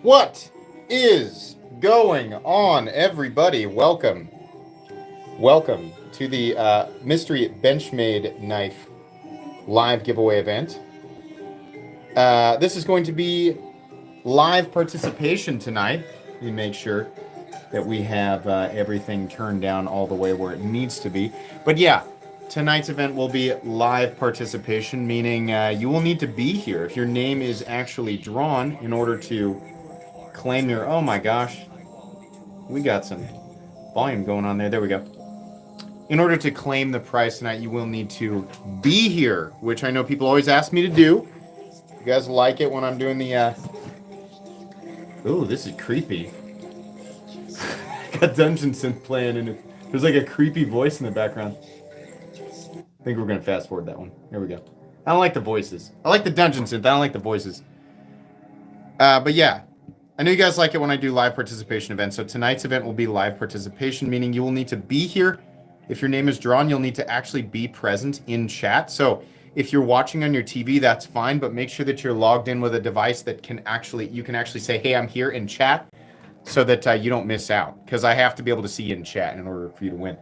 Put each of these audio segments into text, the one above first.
What is going on, everybody? Welcome. Welcome to the Mystery Benchmade Knife live giveaway event. This is going to be live participation tonight. We make sure that we have everything turned down all the way where it needs to be. But yeah, tonight's event will be live participation, meaning you will need to be here if your name is actually drawn in order to claim your... Oh my gosh. We got some volume going on there. There we go. In order to claim the prize tonight, you will need to be here, which I know people always ask me to do. You guys like it when I'm doing the... Ooh, this is creepy. Got Dungeon playing and there's like a creepy voice in the background. I think we're going to fast forward that one. Here we go. I don't like the voices. I like the Dungeon Synth. I don't like the voices. But yeah. I know you guys like it when I do live participation events. So tonight's event will be live participation, meaning you will need to be here. If your name is drawn, you'll need to actually be present in chat. So if you're watching on your TV, that's fine. But make sure that you're logged in with a device that you can actually say, hey, I'm here in chat, so that you don't miss out. Because I have to be able to see you in chat in order for you to win.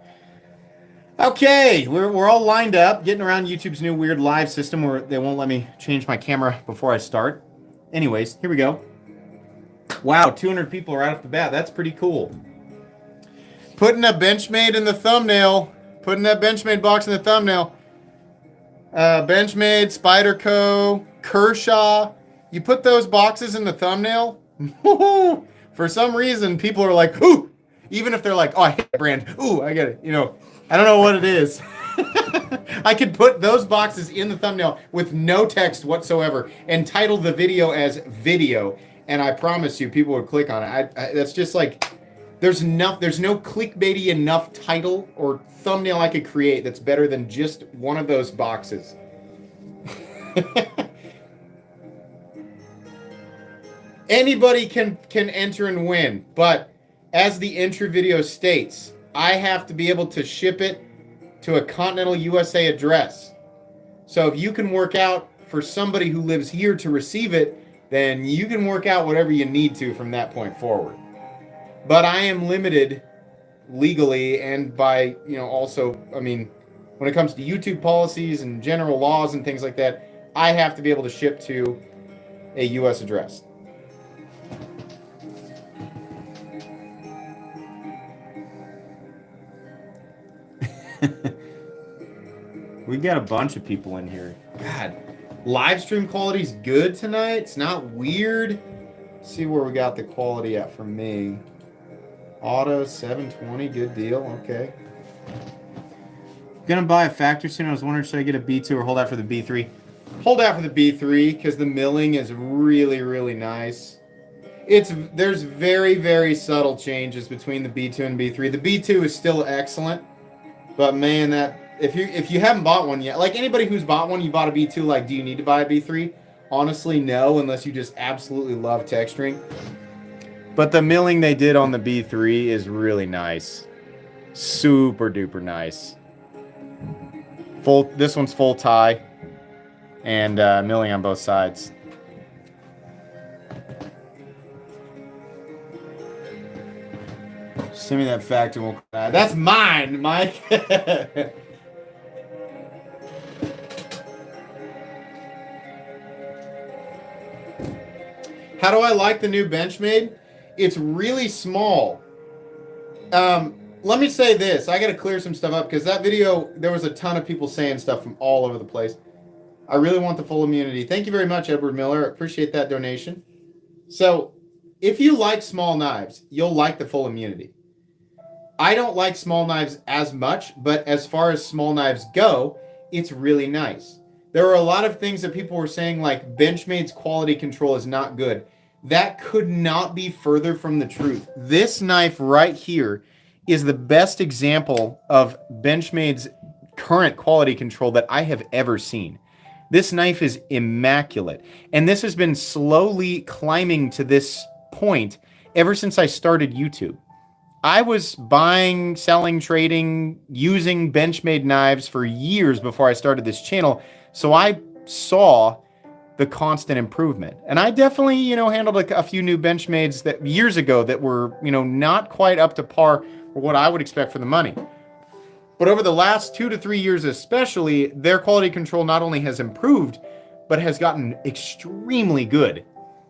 Okay, we're all lined up, getting around YouTube's new weird live system where they won't let me change my camera before I start. Anyways, here we go. Wow, 200 people right off the bat. That's pretty cool. Putting a Benchmade in the thumbnail. Putting that Benchmade box in the thumbnail. Benchmade, Spyderco, Kershaw. You put those boxes in the thumbnail. For some reason, people are like, ooh. Even if they're like, oh, I hate that brand. Ooh, I get it. You know, I don't know what it is. I could put those boxes in the thumbnail with no text whatsoever and title the video as video. And I promise you, people would click on it. That's just like, there's no clickbaity enough title or thumbnail I could create that's better than just one of those boxes. Anybody can enter and win, but as the entry video states, I have to be able to ship it to a continental USA address. So if you can work out for somebody who lives here to receive it, then you can work out whatever you need to from that point forward. But I am limited legally and by, also, when it comes to YouTube policies and general laws and things like that, I have to be able to ship to a US address. We got a bunch of people in here. God. Live stream quality's good tonight. It's not weird. Let's see where we got the quality at for me. Auto 720, good deal. Okay. Gonna buy a factory soon. I was wondering, should I get a B2 or hold out for the B3? Hold out for the B3 because the milling is really, really nice. There's very, very subtle changes between the B2 and B3. The B2 is still excellent, but man, that if you haven't bought one yet, like anybody who's bought one, you bought a B2, like, do you need to buy a B3? Honestly, no, unless you just absolutely love texturing. But the milling they did on the B3 is really nice. Super duper nice. This one's full tie and milling on both sides. Send me that factory. That's mine, Mike. How do I like the new Benchmade? It's really small. Let me say this. I got to clear some stuff up because that video, there was a ton of people saying stuff from all over the place. I really want the full immunity. Thank you very much, Edward Miller. Appreciate that donation. So, if you like small knives, you'll like the full immunity. I don't like small knives as much, but as far as small knives go, it's really nice. There are a lot of things that people were saying, like Benchmade's quality control is not good. That could not be further from the truth. This knife right here is the best example of Benchmade's current quality control that I have ever seen. This knife is immaculate. And this has been slowly climbing to this point ever since I started YouTube. I was buying, selling, trading, using Benchmade knives for years before I started this channel. So I saw the constant improvement. And I definitely, handled a few new Benchmades that years ago that were, not quite up to par for what I would expect for the money. But over the last 2 to 3 years especially, their quality control not only has improved, but has gotten extremely good.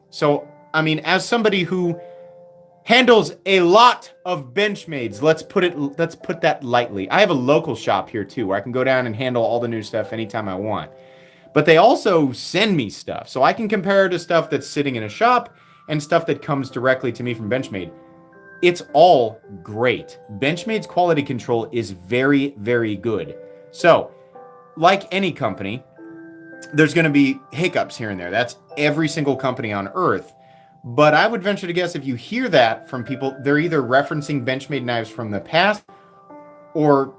So, I mean, as somebody who handles a lot of Benchmades, let's put that lightly. I have a local shop here too, where I can go down and handle all the new stuff anytime I want. But they also send me stuff, so I can compare to stuff that's sitting in a shop and stuff that comes directly to me from Benchmade. It's all great. Benchmade's quality control is very, very good. So, like any company, there's going to be hiccups here and there. That's every single company on earth. But I would venture to guess if you hear that from people, they're either referencing Benchmade knives from the past, or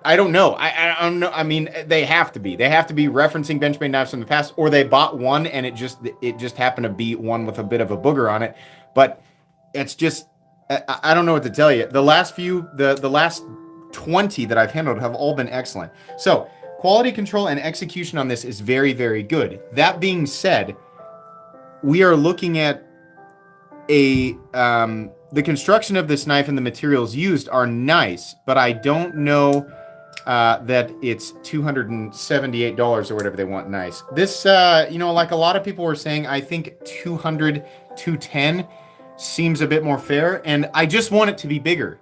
I don't know. I don't know. I mean, they have to be. They have to be referencing Benchmade knives from the past, or they bought one and it just happened to be one with a bit of a booger on it. But it's just, I don't know what to tell you. The last 20 that I've handled have all been excellent. So quality control and execution on this is very, very good. That being said, we are looking at the construction of this knife and the materials used are nice, but I don't know that it's $278 or whatever they want nice. This, like a lot of people were saying, I think $200, $210 seems a bit more fair, and I just want it to be bigger.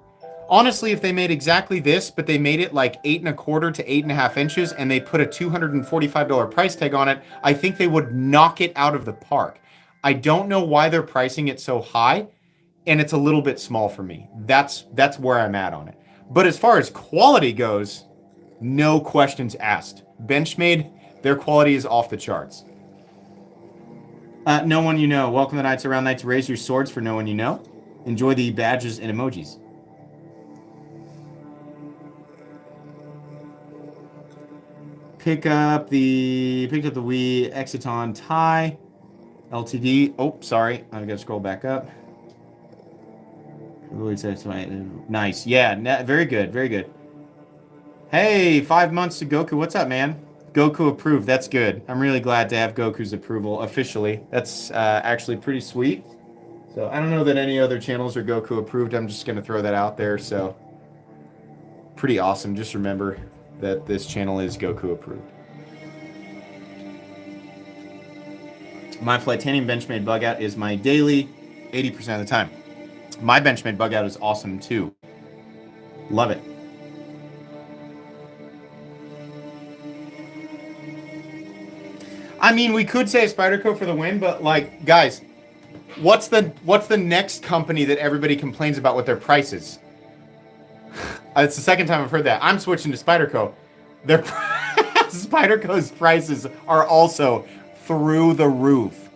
Honestly, if they made exactly this, but they made it like 8 1/4 to 8 1/2 inches, and they put a $245 price tag on it, I think they would knock it out of the park. I don't know why they're pricing it so high, and it's a little bit small for me. That's where I'm at on it. But as far as quality goes, no questions asked. Benchmade, their quality is off the charts. No one you know. Welcome to Knights Around Nights. Raise your swords for no one you know. Enjoy the badges and emojis. Picked up the Wii Exiton tie LTD. Oh, sorry. I've got to scroll back up. Nice. Yeah, very good. Very good. Hey, 5 months to Goku. What's up, man? Goku approved. That's good. I'm really glad to have Goku's approval officially. That's actually pretty sweet. So I don't know that any other channels are Goku approved. I'm just going to throw that out there. So pretty awesome. Just remember that this channel is Goku approved. My Flightanium Benchmade bug out is my daily 80% of the time. My Benchmade bug out is awesome too. Love it. I mean, we could say Spyderco for the win, but like, guys, what's the next company that everybody complains about with their prices? It's the second time I've heard that. I'm switching to Spyderco. Their Spyderco's prices are also through the roof.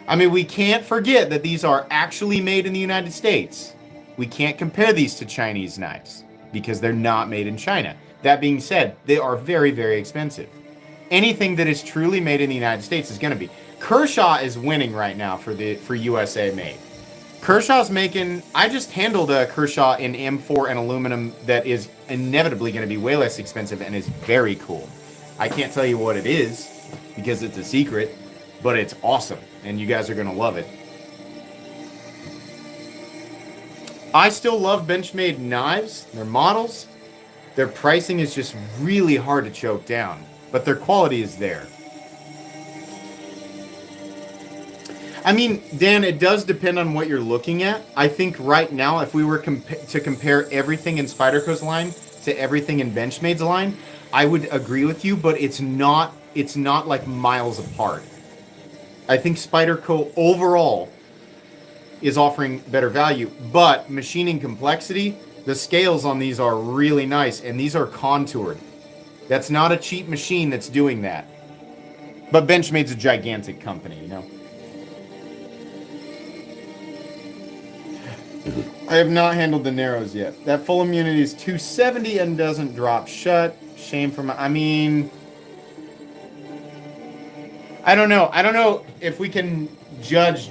I mean, we can't forget that these are actually made in the United States. We can't compare these to Chinese knives because they're not made in China. That being said, they are very, very expensive. Anything that is truly made in the United States is going to be. Kershaw is winning right now for USA made. Kershaw's making. I just handled a Kershaw in M4 and aluminum that is inevitably going to be way less expensive and is very cool. I can't tell you what it is because it's a secret, but it's awesome and you guys are going to love it. I still love Benchmade knives, their models. Their pricing is just really hard to choke down, but their quality is there. I mean, Dan, it does depend on what you're looking at. I think right now, if we were to compare everything in Spyderco's line to everything in Benchmade's line, I would agree with you, but it's not like miles apart. I think Spyderco overall is offering better value, but machining complexity, the scales on these are really nice, and these are contoured. That's not a cheap machine that's doing that. But Benchmade's a gigantic company, you know? I have not handled the narrows yet. That full immunity is 270 and doesn't drop shut. Shame for my... I mean... I don't know. I don't know if we can judge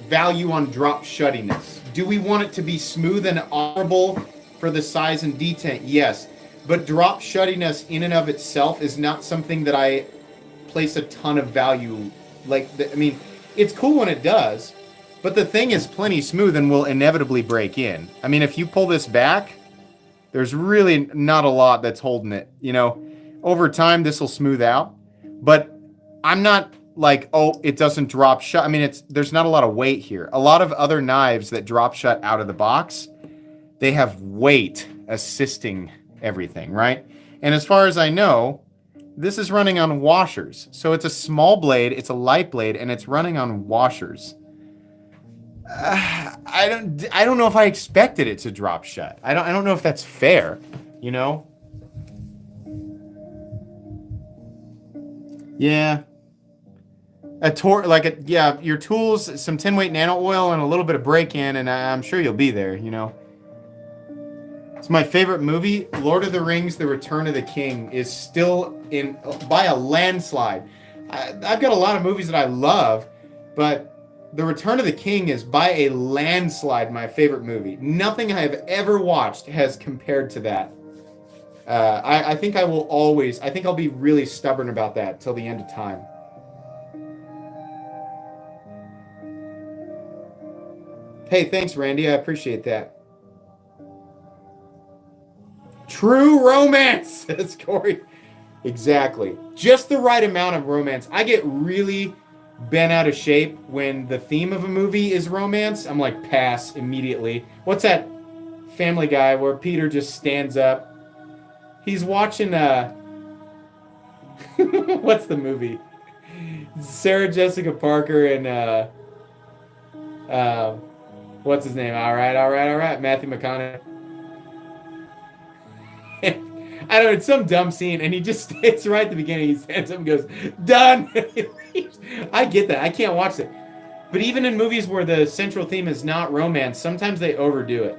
value on drop shuttiness. Do we want it to be smooth and honorable for the size and detent? Yes. But drop shuttiness in and of itself is not something that I place a ton of value. I mean, it's cool when it does, but the thing is plenty smooth and will inevitably break in. I mean, if you pull this back, there's really not a lot that's holding it. You know, over time this will smooth out, but I'm not like, oh, it doesn't drop shut. I mean, there's not a lot of weight here. A lot of other knives that drop shut out of the box, they have weight assisting everything, right? And as far as I know, this is running on washers. So it's a small blade, it's a light blade, and it's running on washers. I don't know if I expected it to drop shut. I don't know if that's fair, you know? Yeah. Your tools, some 10 weight nano oil, and a little bit of break-in, and I'm sure you'll be there, you know? It's my favorite movie. Lord of the Rings, The Return of the King is still in by a landslide. I've got a lot of movies that I love, but The Return of the King is by a landslide my favorite movie. Nothing I have ever watched has compared to that. I think I'll be really stubborn about that till the end of time. Hey, thanks, Randy. I appreciate that. True romance, says Corey. Exactly. Just the right amount of romance. I get really bent out of shape when the theme of a movie is romance. I'm like, pass immediately. What's that Family Guy where Peter just stands up? He's watching, what's the movie? Sarah Jessica Parker and, what's his name? All right. Matthew McConaughey. I don't know, it's some dumb scene, and he just stands right at the beginning. He stands up and goes, done. I get that. I can't watch it. But even in movies where the central theme is not romance, sometimes they overdo it.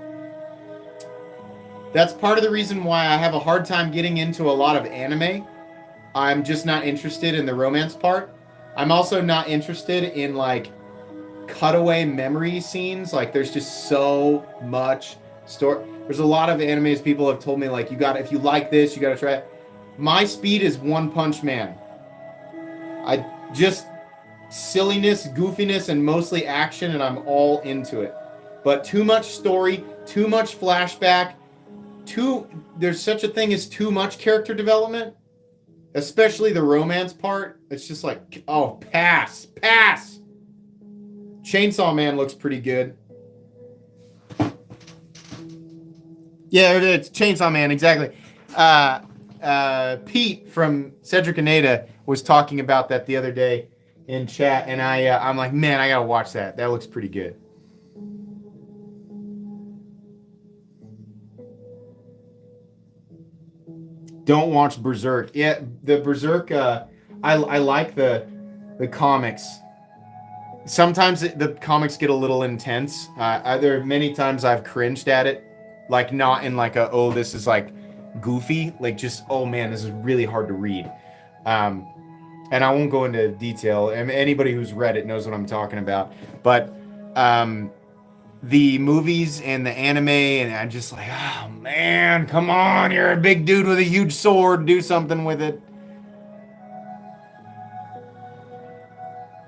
That's part of the reason why I have a hard time getting into a lot of anime. I'm just not interested in the romance part. I'm also not interested in, like, cutaway memory scenes. Like, there's just so much story. There's a lot of animes people have told me, like, if you like this, you gotta try it. My speed is One Punch Man. I just silliness, goofiness, and mostly action, and I'm all into it. But too much story, too much flashback, there's such a thing as too much character development, especially the romance part. It's just like, oh, pass. Chainsaw Man looks pretty good. Yeah, it's Chainsaw Man, exactly. Pete from Cedric and Ada was talking about that the other day in chat, and I'm like, man, I gotta watch that. That looks pretty good. Don't watch Berserk. Yeah, the Berserk. I like the comics. Sometimes the comics get a little intense. There are many times I've cringed at it. Like, not in like this is like goofy, like just, oh man, this is really hard to read. And I won't go into detail. I mean, anybody who's read it knows what I'm talking about. But the movies and the anime, and I'm just like, oh man, come on, you're a big dude with a huge sword, do something with it.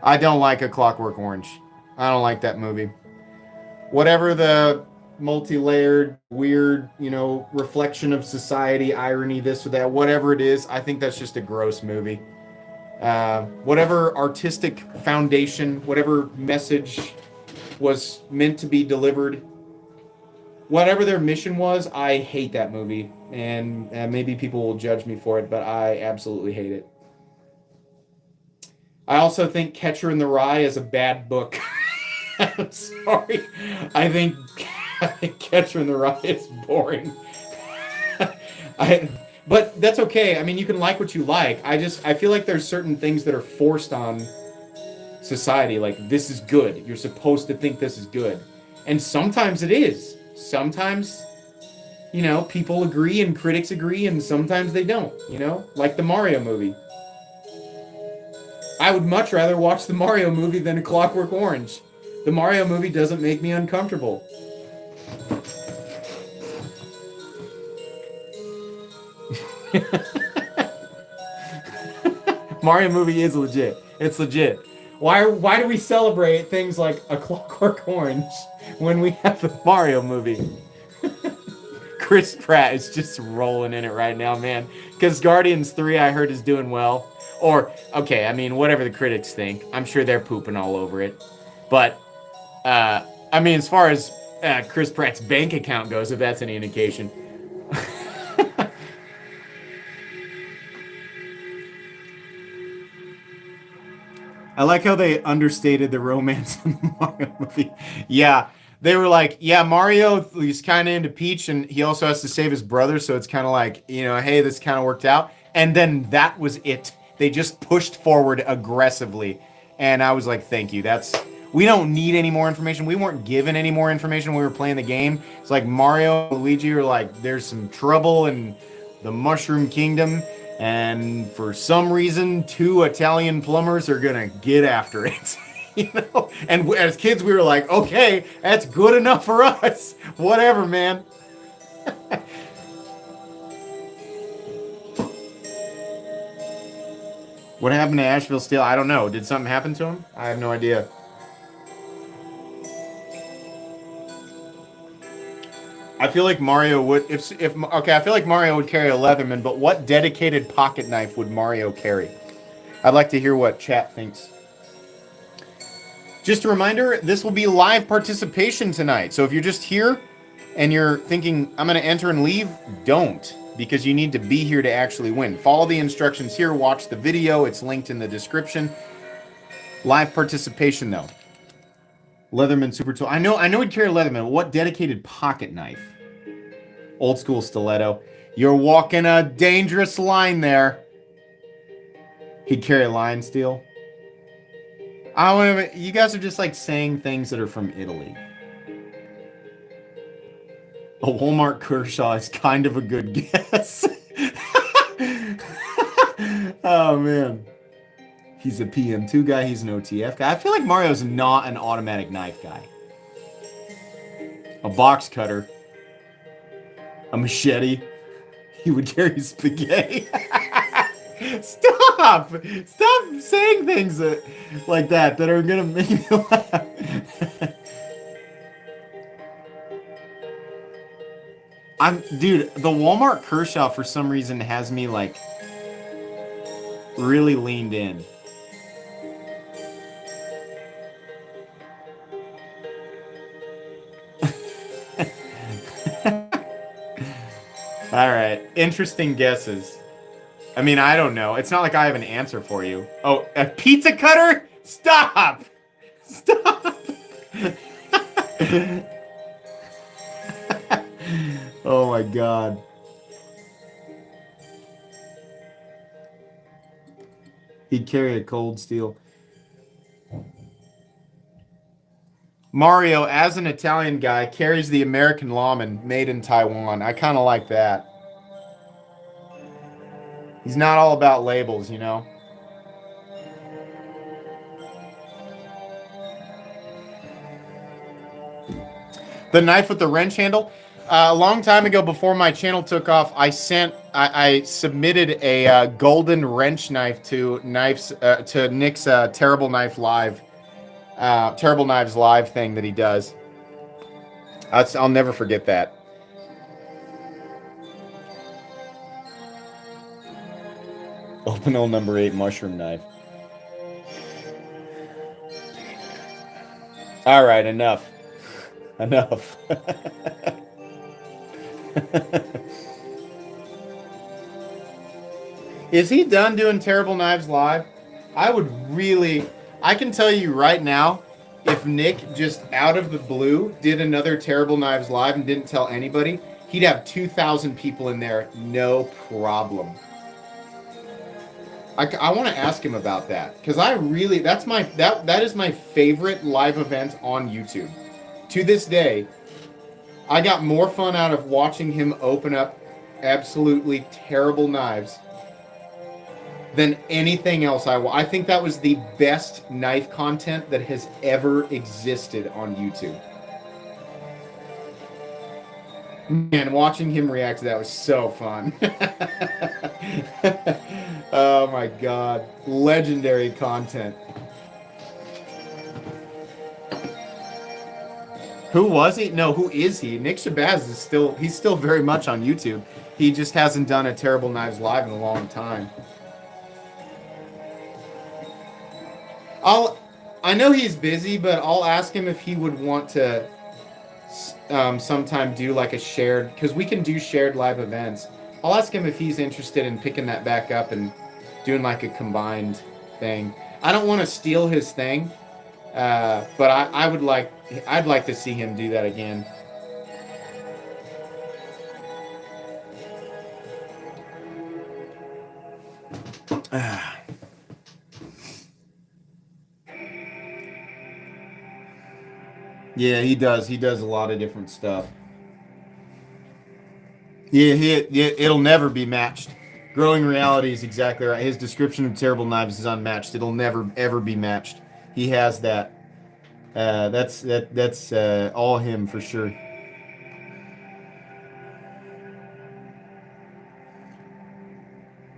I don't like A Clockwork Orange. I don't like that movie. Whatever the multi-layered, weird, reflection of society, irony, this or that, whatever it is, I think that's just a gross movie. Whatever artistic foundation, whatever message was meant to be delivered, whatever their mission was, I hate that movie. And maybe people will judge me for it, but I absolutely hate it. I also think Catcher in the Rye is a bad book. I'm sorry. I think Catcher in the Rye is boring. But that's okay. I mean, you can like what you like. I feel like there's certain things that are forced on society. Like, this is good. You're supposed to think this is good. And sometimes it is. Sometimes, people agree and critics agree, and sometimes they don't, Like the Mario movie. I would much rather watch the Mario movie than A Clockwork Orange. The Mario movie doesn't make me uncomfortable. Mario movie is legit. It's legit. Why do we celebrate things like A Clockwork Orange when we have the Mario movie? Chris Pratt is just rolling in it right now, man. Because Guardians 3, I heard, is doing well. Or, okay, I mean, whatever the critics think. I'm sure they're pooping all over it. But, I mean, as far as Chris Pratt's bank account goes, if that's any indication. I like how they understated the romance in the Mario movie. Yeah, they were like, yeah, Mario, he's kind of into Peach, and he also has to save his brother, so it's kind of like, you know, hey, this kind of worked out. And then that was it. They just pushed forward aggressively. And I was like, thank you. We don't need any more information. We weren't given any more information when we were playing the game. It's like Mario and Luigi are like, there's some trouble in the Mushroom Kingdom. And for some reason, 2 Italian plumbers are gonna get after it, you know. And as kids, we were like, "Okay, that's good enough for us. Whatever, man." What happened to Asheville Steel? I don't know. Did something happen to him? I have no idea. I feel like Mario would I feel like Mario would carry a Leatherman, but what dedicated pocket knife would Mario carry? I'd like to hear what chat thinks. Just a reminder, this will be live participation tonight. So if you're just here and you're thinking I'm going to enter and leave, don't, because you need to be here to actually win. Follow the instructions here, watch the video, it's linked in the description. Live participation though. Leatherman super tool. I know he'd carry a Leatherman. What dedicated pocket knife? Old school stiletto. You're walking a dangerous line there. He'd carry a lion steel. You guys are just like saying things that are from Italy. A Walmart Kershaw is kind of a good guess. Oh man. He's a PM2 guy. He's an OTF guy. I feel like Mario's not an automatic knife guy. A box cutter. A machete. He would carry spaghetti. Stop! Stop saying things like that are going to make me laugh. Dude, the Walmart Kershaw for some reason has me like really leaned in. All right, interesting guesses. I mean, I don't know. It's not like I have an answer for you. Oh, a pizza cutter? Stop! Stop! Oh my god. He'd carry a cold steel. Mario, as an Italian guy, carries the American lawman made in Taiwan. I kind of like that. He's not all about labels, you know? The knife with the wrench handle? A long time ago, before my channel took off, I submitted a golden wrench knife to Nick's Terrible Knife Live. Terrible Knives Live thing that he does. I'll never forget that. Open number 8 mushroom knife. All right, enough. Enough. Is he done doing Terrible Knives Live? I can tell you right now, if Nick just out of the blue did another Terrible Knives Live and didn't tell anybody, he'd have 2,000 people in there, no problem. I want to ask him about that, because that is my favorite live event on YouTube. To this day, I got more fun out of watching him open up absolutely terrible knives than anything else. I think that was the best knife content that has ever existed on YouTube. Man, watching him react to that was so fun. Oh my god. Legendary content. Who was he? No, who is he? Nick Shabazz is he's still very much on YouTube. He just hasn't done a Terrible Knives live in a long time. I know he's busy, but I'll ask him if he would want to sometime do like a shared, because we can do shared live events. I'll ask him if he's interested in picking that back up and doing like a combined thing. I don't want to steal his thing, but I'd like to see him do that again. Yeah, he does. He does a lot of different stuff. Yeah, it'll never be matched. Growing Reality is exactly right. His description of Terrible Knives is unmatched. It'll never ever be matched. He has that. That's all him for sure.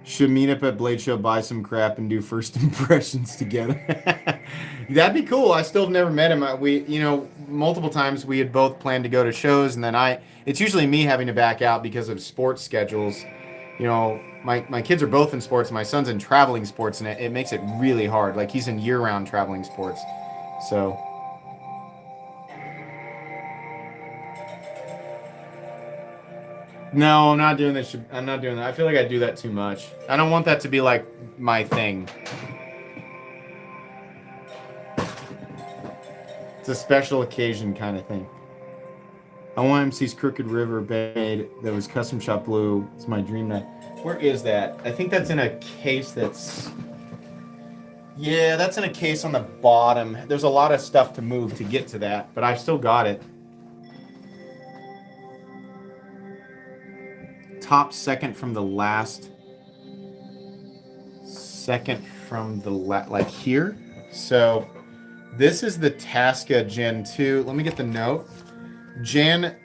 Should meet up at Blade Show, buy some crap, and do first impressions together. That'd be cool. I still have never met him. Multiple times we had both planned to go to shows, and then it's usually me having to back out because of sports schedules. My kids are both in sports. My son's in traveling sports, and it makes it really hard. Like, he's in year-round traveling sports. So... No, I'm not doing this. I'm not doing that. I feel like I do that too much. I don't want that to be like my thing. It's a special occasion kind of thing. OMC's Crooked River Benchmade that was custom shop blue. It's my dream knife. Where is that? I think that's in a case that's... Yeah, that's in a case on the bottom. There's a lot of stuff to move to get to that, but I've still got it. Top second from the last. Second from the like here. So this is the Tasca Gen 2. Let me get the note. Jan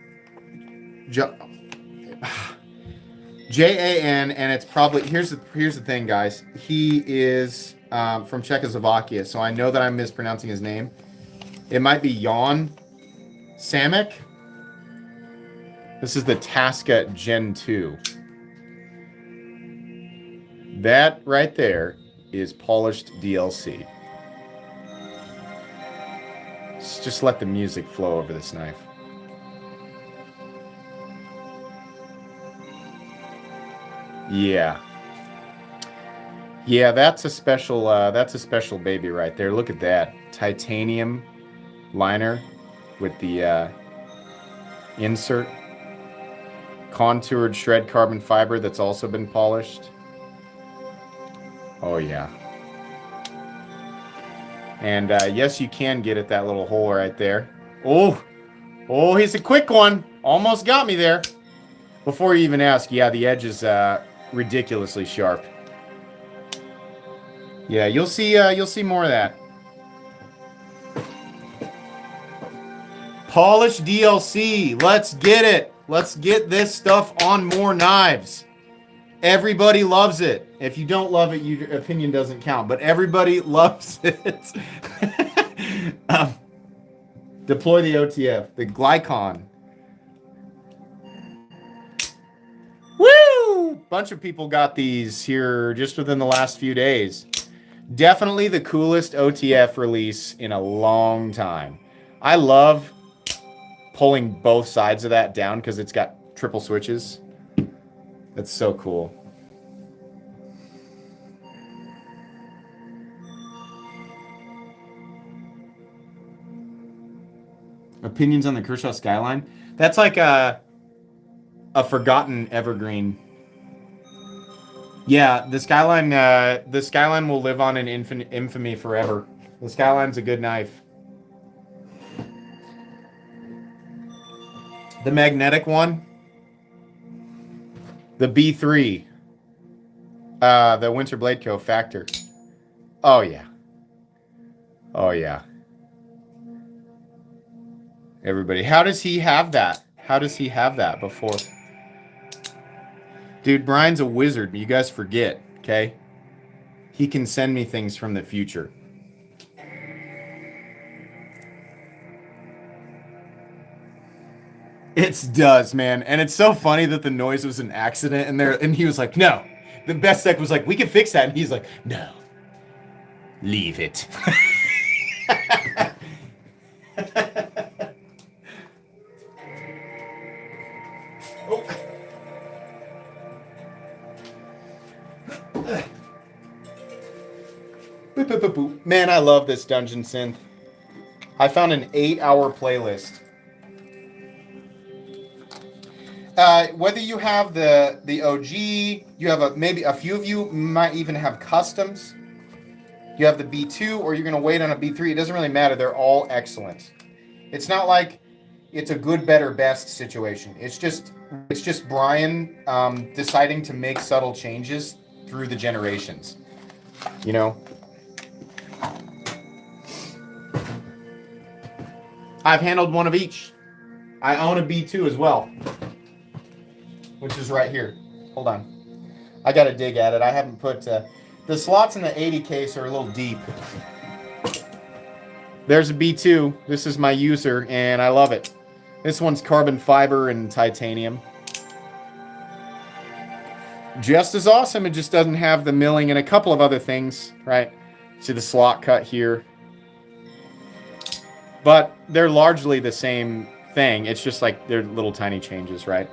Jan, and it's probably here's the thing, guys. He is from Czechoslovakia, so I know that I'm mispronouncing his name. It might be Jan Samek. This is the Tasca Gen 2. That right there is polished DLC. Just let the music flow over this knife. Yeah. Yeah, that's a special baby right there. Look at that. Titanium liner with the insert. Contoured shred carbon fiber that's also been polished. Oh yeah. And yes, you can get at that little hole right there. Oh, he's a quick one. Almost got me there. Before you even ask, yeah, the edge is ridiculously sharp. Yeah, you'll see more of that. Polish DLC. Let's get it. Let's get this stuff on more knives. Everybody loves it. If you don't love it, your opinion doesn't count. But everybody loves it. Deploy the OTF, the Glycon. Woo! Bunch of people got these here just within the last few days. Definitely the coolest OTF release in a long time. I love pulling both sides of that down because it's got triple switches. That's so cool. Opinions on the Kershaw Skyline? That's like a forgotten evergreen. Yeah, the Skyline will live on in infamy forever. The Skyline's a good knife. The magnetic one, the B3, the Winter Blade Co. Factor. Oh yeah. Oh yeah. Everybody, how does he have that? How does he have that before? Dude, Brian's a wizard. You guys forget, okay? he can send me things from the future. It does, man. And it's so funny that the noise was an accident in there. And he was like, no. The best tech was like, we can fix that. And he's like, no. Leave it. Oh. Man, I love this dungeon synth. I found an 8-hour playlist. Whether you have the OG, you have maybe a few of you might even have customs. You have the B2, or you're going to wait on a B3. It doesn't really matter. They're all excellent. It's not like it's a good, better, best situation. It's just Brian deciding to make subtle changes through the generations. You know? I've handled one of each. I own a B2 as well, which is right here. Hold on. I got to dig at it. I haven't put... the slots in the 80 case are a little deep. There's a B2. This is my user, and I love it. This one's carbon fiber and titanium. Just as awesome. It just doesn't have the milling and a couple of other things, right? See the slot cut here. But they're largely the same thing. It's just like they're little tiny changes, right?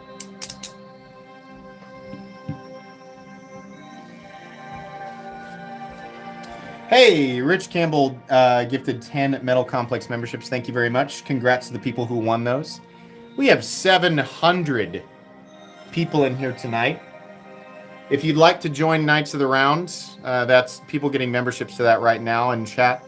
Hey, Rich Campbell gifted 10 Metal Complex memberships. Thank you very much. Congrats to the people who won those. We have 700 people in here tonight. If you'd like to join Knights of the Rounds, that's people getting memberships to that right now in chat.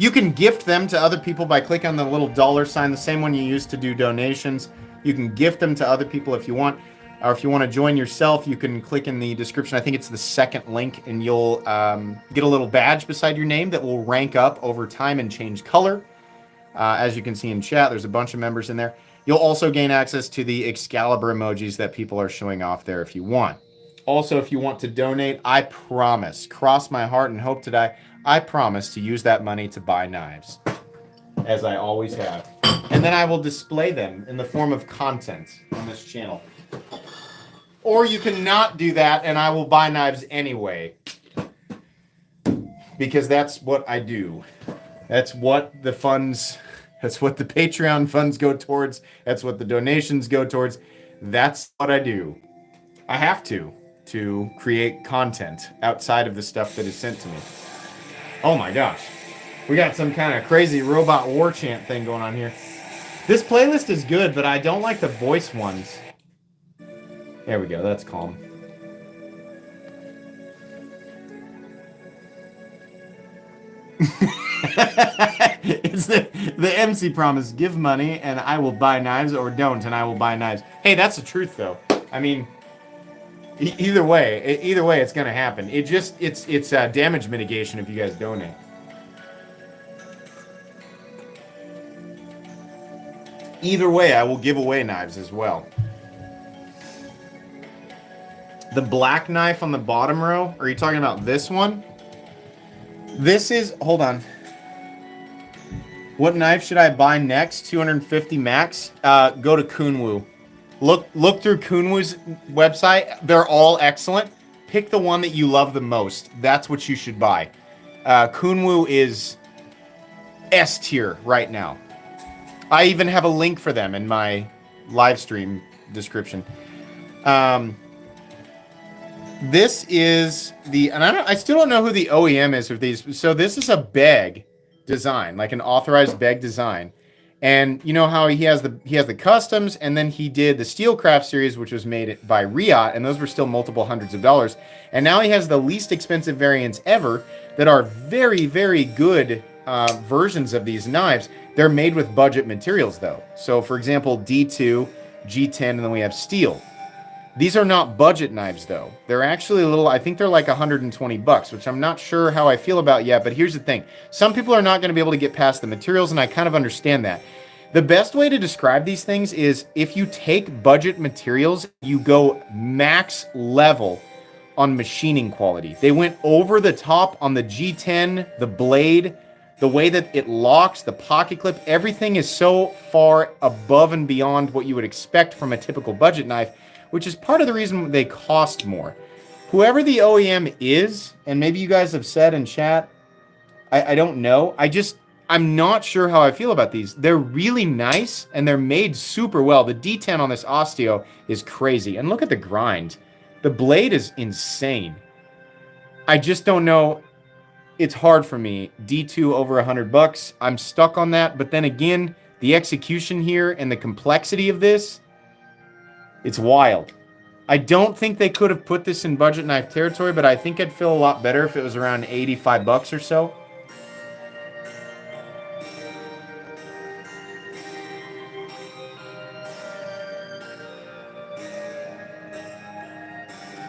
You can gift them to other people by clicking on the little $sign, the same one you used to do donations. You can gift them to other people if you want. Or if you want to join yourself, you can click in the description. I think it's the second link, and you'll get a little badge beside your name that will rank up over time and change color. As you can see in chat, there's a bunch of members in there. You'll also gain access to the Excalibur emojis that people are showing off there if you want. Also, if you want to donate, I promise, cross my heart and hope to die, I promise to use that money to buy knives, as I always have. And then I will display them in the form of content on this channel. Or you can not do that, and I will buy knives anyway. Because that's what I do. That's what the funds, that's what the Patreon funds go towards. That's what the donations go towards. That's what I do. I have to create content outside of the stuff that is sent to me. Oh my gosh. We got some kind of crazy robot war chant thing going on here. This playlist is good, but I don't like the voice ones. There we go. That's calm. It's the MC promise. Give money and I will buy knives, or don't and I will buy knives. Hey, that's the truth though. I mean, either way it's going to happen. It's damage mitigation if you guys donate. Either way, I will give away knives as well. The black knife on the bottom row, are you talking about this one? This is, hold on. What knife should I buy next? 250 max? Go to Coon Wu. Look through Coon Wu's website. They're all excellent. Pick the one that you love the most. That's what you should buy. Coon Wu is S tier right now. I even have a link for them in my live stream description. This is the, and I still don't know who the OEM is of these. So this is a bag design, like an authorized bag design. And you know how he has the customs, and then he did the Steelcraft series, which was made by Riot, and those were still multiple hundreds of dollars. And now he has the least expensive variants ever that are very, very good versions of these knives. They're made with budget materials, though. So, for example, D2, G10, and then we have steel. These are not budget knives, though. They're actually a little, I think they're like 120 bucks, which I'm not sure how I feel about yet, but here's the thing. Some people are not going to be able to get past the materials, and I kind of understand that. The best way to describe these things is if you take budget materials, you go max level on machining quality. They went over the top on the G10, the blade, the way that it locks, the pocket clip, everything is so far above and beyond what you would expect from a typical budget knife, which is part of the reason they cost more. Whoever the OEM is, and maybe you guys have said in chat, I don't know. I'm not sure how I feel about these. They're really nice, and they're made super well. The D10 on this Osteo is crazy. And look at the grind. The blade is insane. I just don't know. It's hard for me. D2 over $100. I'm stuck on that. But then again, the execution here and the complexity of this, it's wild. I don't think they could have put this in budget knife territory, but I think I'd feel a lot better if it was around $85 or so.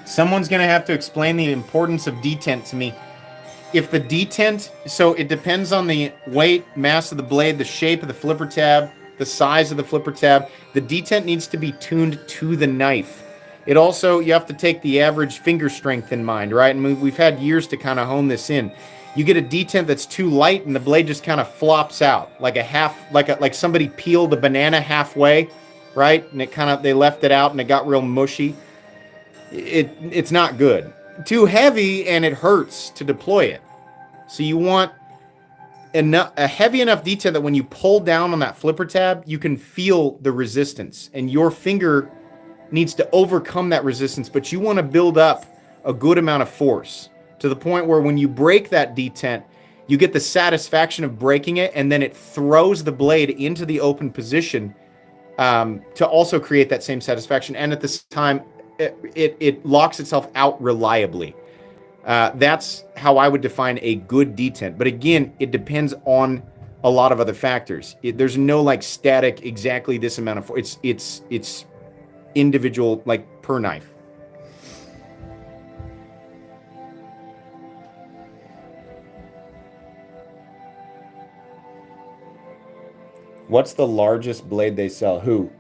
Someone's going to have to explain the importance of detent to me. If the detent, so it depends on the weight, mass of the blade, the shape of the flipper tab, the size of the flipper tab. The detent needs to be tuned to the knife. It also, you have to take the average finger strength in mind, right? And we've had years to kind of hone this in. You get a detent that's too light and the blade just kind of flops out like a half, like somebody peeled a banana halfway, right? And it kind of, they left it out and it got real mushy. It's not good. Too heavy and it hurts to deploy it. So you want a heavy enough detent that when you pull down on that flipper tab, you can feel the resistance, and your finger needs to overcome that resistance, but you want to build up a good amount of force to the point where when you break that detent, you get the satisfaction of breaking it, and then it throws the blade into the open position to also create that same satisfaction. And at this time, it locks itself out reliably. That's how I would define a good detent. But again, it depends on a lot of other factors. There's no like static exactly this amount of force. It's individual, like per knife. What's the largest blade they sell? Who?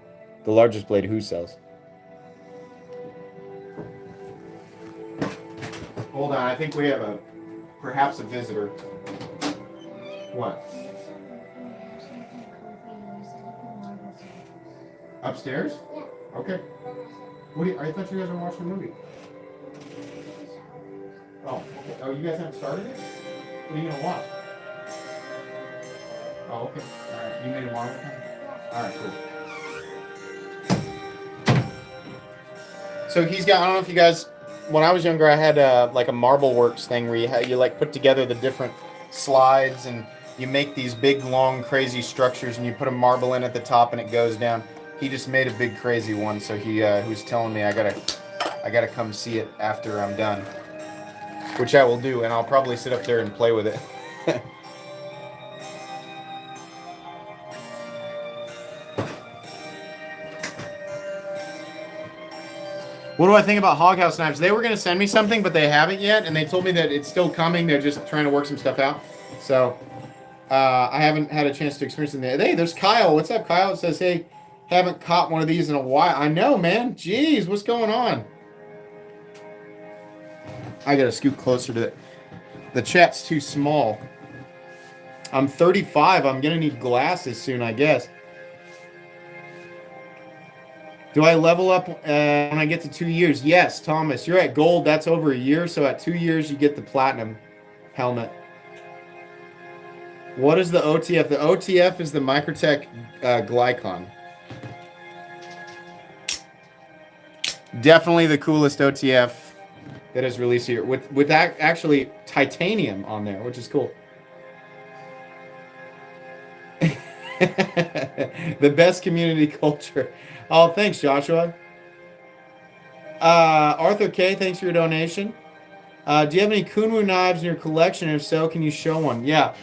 The largest blade who sells? Hold on, I think we have perhaps a visitor. What? Upstairs? Yeah. Okay. I thought you guys were watching a movie. Oh, okay. Oh, you guys haven't started it? What are you gonna watch? Oh, okay. All right. You made a water time? All right, cool. So he's got, I don't know if you guys, when I was younger, I had like a Marble Works thing where you like put together the different slides and you make these big, long, crazy structures and you put a marble in at the top and it goes down. He just made a big, crazy one, so he was telling me I gotta come see it after I'm done, which I will do, and I'll probably sit up there and play with it. What do I think about Hoghouse knives? They were going to send me something, but they haven't yet, and they told me that it's still coming. They're just trying to work some stuff out. So I haven't had a chance to experience it. Hey, there's Kyle. What's up, Kyle? It says, hey, haven't caught one of these in a while. I know, man. Jeez, what's going on? I got to scoot closer to it. The chat's too small. I'm 35. I'm going to need glasses soon, I guess. Do I level up when I get to 2 years? Yes, Thomas. You're at gold. That's over a year. So at 2 years, you get the platinum helmet. What is the OTF? The OTF is the Microtech Glycon. Definitely the coolest OTF that is released here. With actually titanium on there, which is cool. The best community culture. Oh, thanks, Joshua. Arthur K, thanks for your donation. Do you have any Coon Wu knives in your collection? If so, can you show one? Yeah.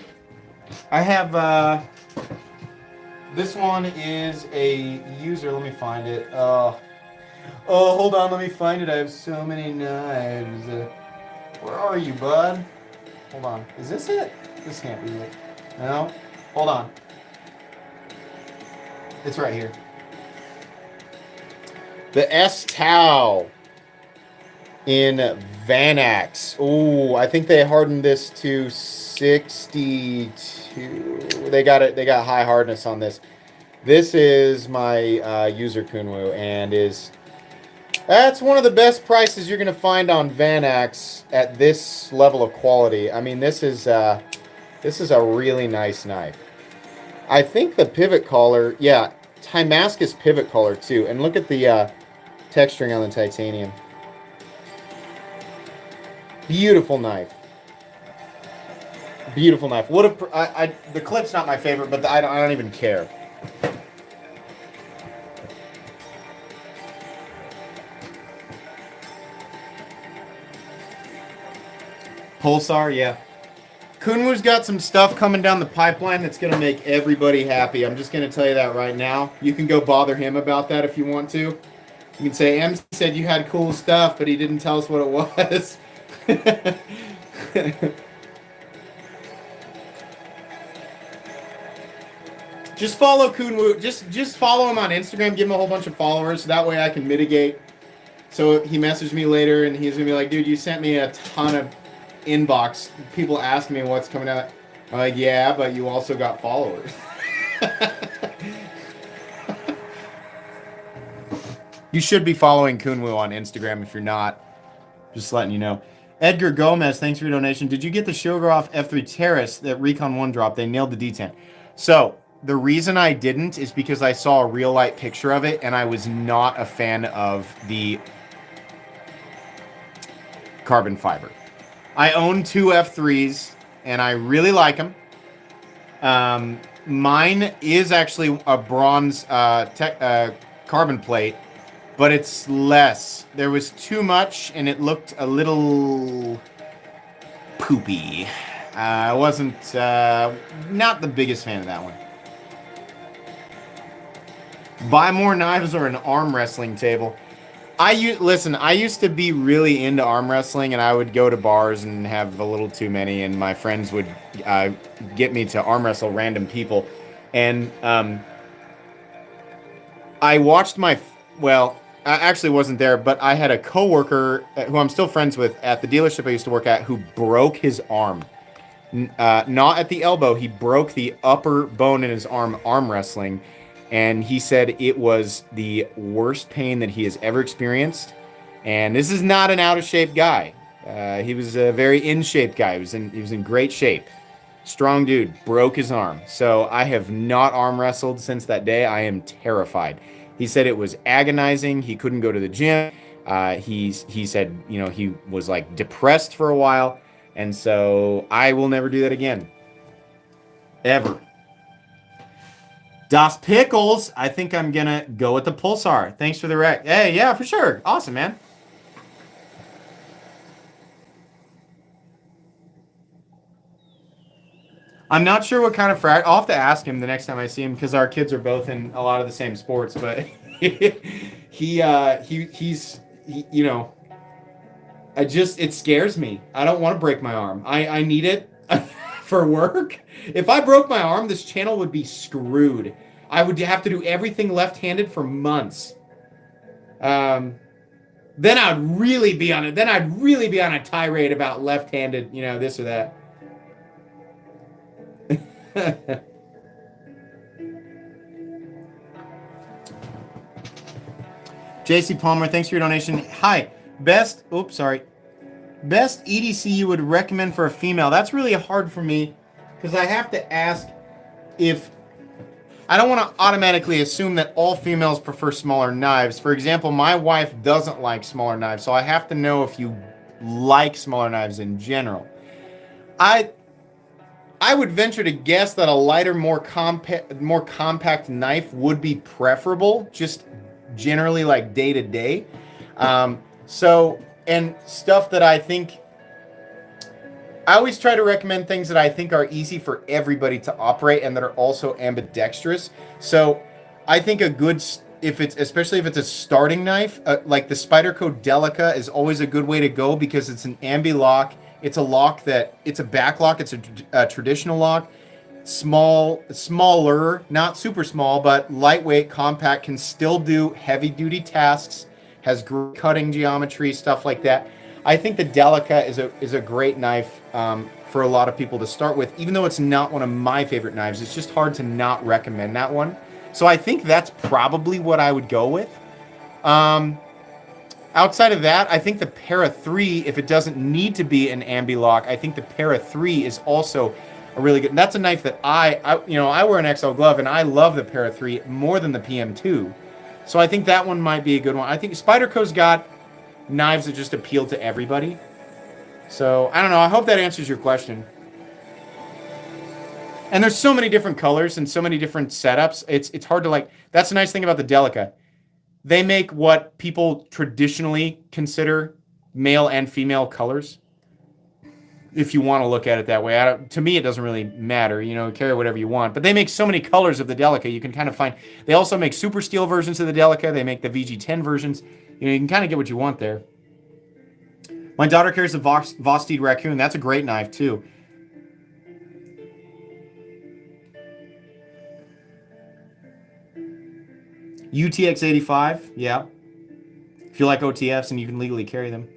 I have, this one is a user. Let me find it. Oh, hold on. Let me find it. I have so many knives. Where are you, bud? Hold on. Is this it? This can't be it. No? Hold on. It's right here. The S-Tau. in Vanax. Oh, I think they hardened this to 62. They got it. They got high hardness on this. This is my user Coon Wu, and that's one of the best prices you're gonna find on Vanax at this level of quality. I mean, this is a really nice knife. I think the pivot collar, yeah, Damascus pivot collar too. And look at the texturing on the titanium. Beautiful knife. Beautiful knife. The clip's not my favorite, but I don't even care. Pulsar, yeah. Coon Wu's got some stuff coming down the pipeline that's going to make everybody happy. I'm just going to tell you that right now. You can go bother him about that if you want to. You can say, M said you had cool stuff, but he didn't tell us what it was. Just follow Coon Wu. Just follow him on Instagram. Give him a whole bunch of followers. So that way I can mitigate. So he messaged me later, and he's going to be like, dude, you sent me a ton of inbox. People ask me what's coming out. I'm like, yeah, but you also got followers. You should be following Coon Wu on Instagram if you're not. Just letting you know. Edgar Gomez, thanks for your donation. Did you get the Shogroff F3 Terrace that Recon 1 dropped? They nailed the D10. So, the reason I didn't is because I saw a real light picture of it, and I was not a fan of the carbon fiber. I own two F3s, and I really like them. Mine is actually a bronze carbon plate, but it's less. There was too much, and it looked a little poopy. I wasn't not the biggest fan of that one. Buy more knives or an arm wrestling table. Listen, I used to be really into arm wrestling, and I would go to bars and have a little too many, and my friends would get me to arm wrestle random people. And I watched I actually wasn't there, but I had a coworker who I'm still friends with at the dealership I used to work at who broke his arm. Not at the elbow. He broke the upper bone in his arm wrestling. And he said it was the worst pain that he has ever experienced. And this is not an out-of-shape guy. He was a very in-shape guy. He was in great shape. Strong dude. Broke his arm. So I have not arm wrestled since that day. I am terrified. He said it was agonizing. He couldn't go to the gym. He said, he was like depressed for a while. And so I will never do that again. Ever. Das Pickles, I think I'm going to go with the Pulsar. Thanks for the rec. Hey, yeah, for sure. Awesome, man. I'm not sure what kind of I'll have to ask him the next time I see him because our kids are both in a lot of the same sports, but it scares me. I don't want to break my arm. I need it for work. If I broke my arm, this channel would be screwed. I would have to do everything left-handed for months. Then I'd really be on it. Then I'd really be on a tirade about left-handed, this or that. JC Palmer, thanks for your donation. Hi, best EDC you would recommend for a female. That's really hard for me because I have to ask if I don't want to automatically assume that all females prefer smaller knives. For example, my wife doesn't like smaller knives, so I have to know if you like smaller knives in general. I would venture to guess that a lighter, more compact knife would be preferable, just generally like day to day. And stuff that I think, I always try to recommend things that I think are easy for everybody to operate and that are also ambidextrous. So I think especially if it's a starting knife, like the Spyderco Delica is always a good way to go because it's an ambi lock. It's a lock it's a back lock. It's a traditional lock. Smaller, not super small, but lightweight, compact, can still do heavy duty tasks, has great cutting geometry, stuff like that. I think the Delica is a great knife for a lot of people to start with, even though it's not one of my favorite knives. It's just hard to not recommend that one. So I think that's probably what I would go with. Outside of that, I think the Para 3, if it doesn't need to be an ambi lock, I think the Para 3 is also a really good. That's a knife that I wear an XL glove and I love the Para 3 more than the PM2. So I think that one might be a good one. I think Spyderco's got knives that just appeal to everybody. So I don't know. I hope that answers your question. And there's so many different colors and so many different setups. It's hard to like. That's the nice thing about the Delica. They make what people traditionally consider male and female colors. If you want to look at it that way. To me, it doesn't really matter. Carry whatever you want. But they make so many colors of the Delica. You can kind of find. They also make super steel versions of the Delica. They make the VG10 versions. You can kind of get what you want there. My daughter carries the Vosteed Raccoon. That's a great knife, too. UTX 85, yeah. If you like OTFs and you can legally carry them.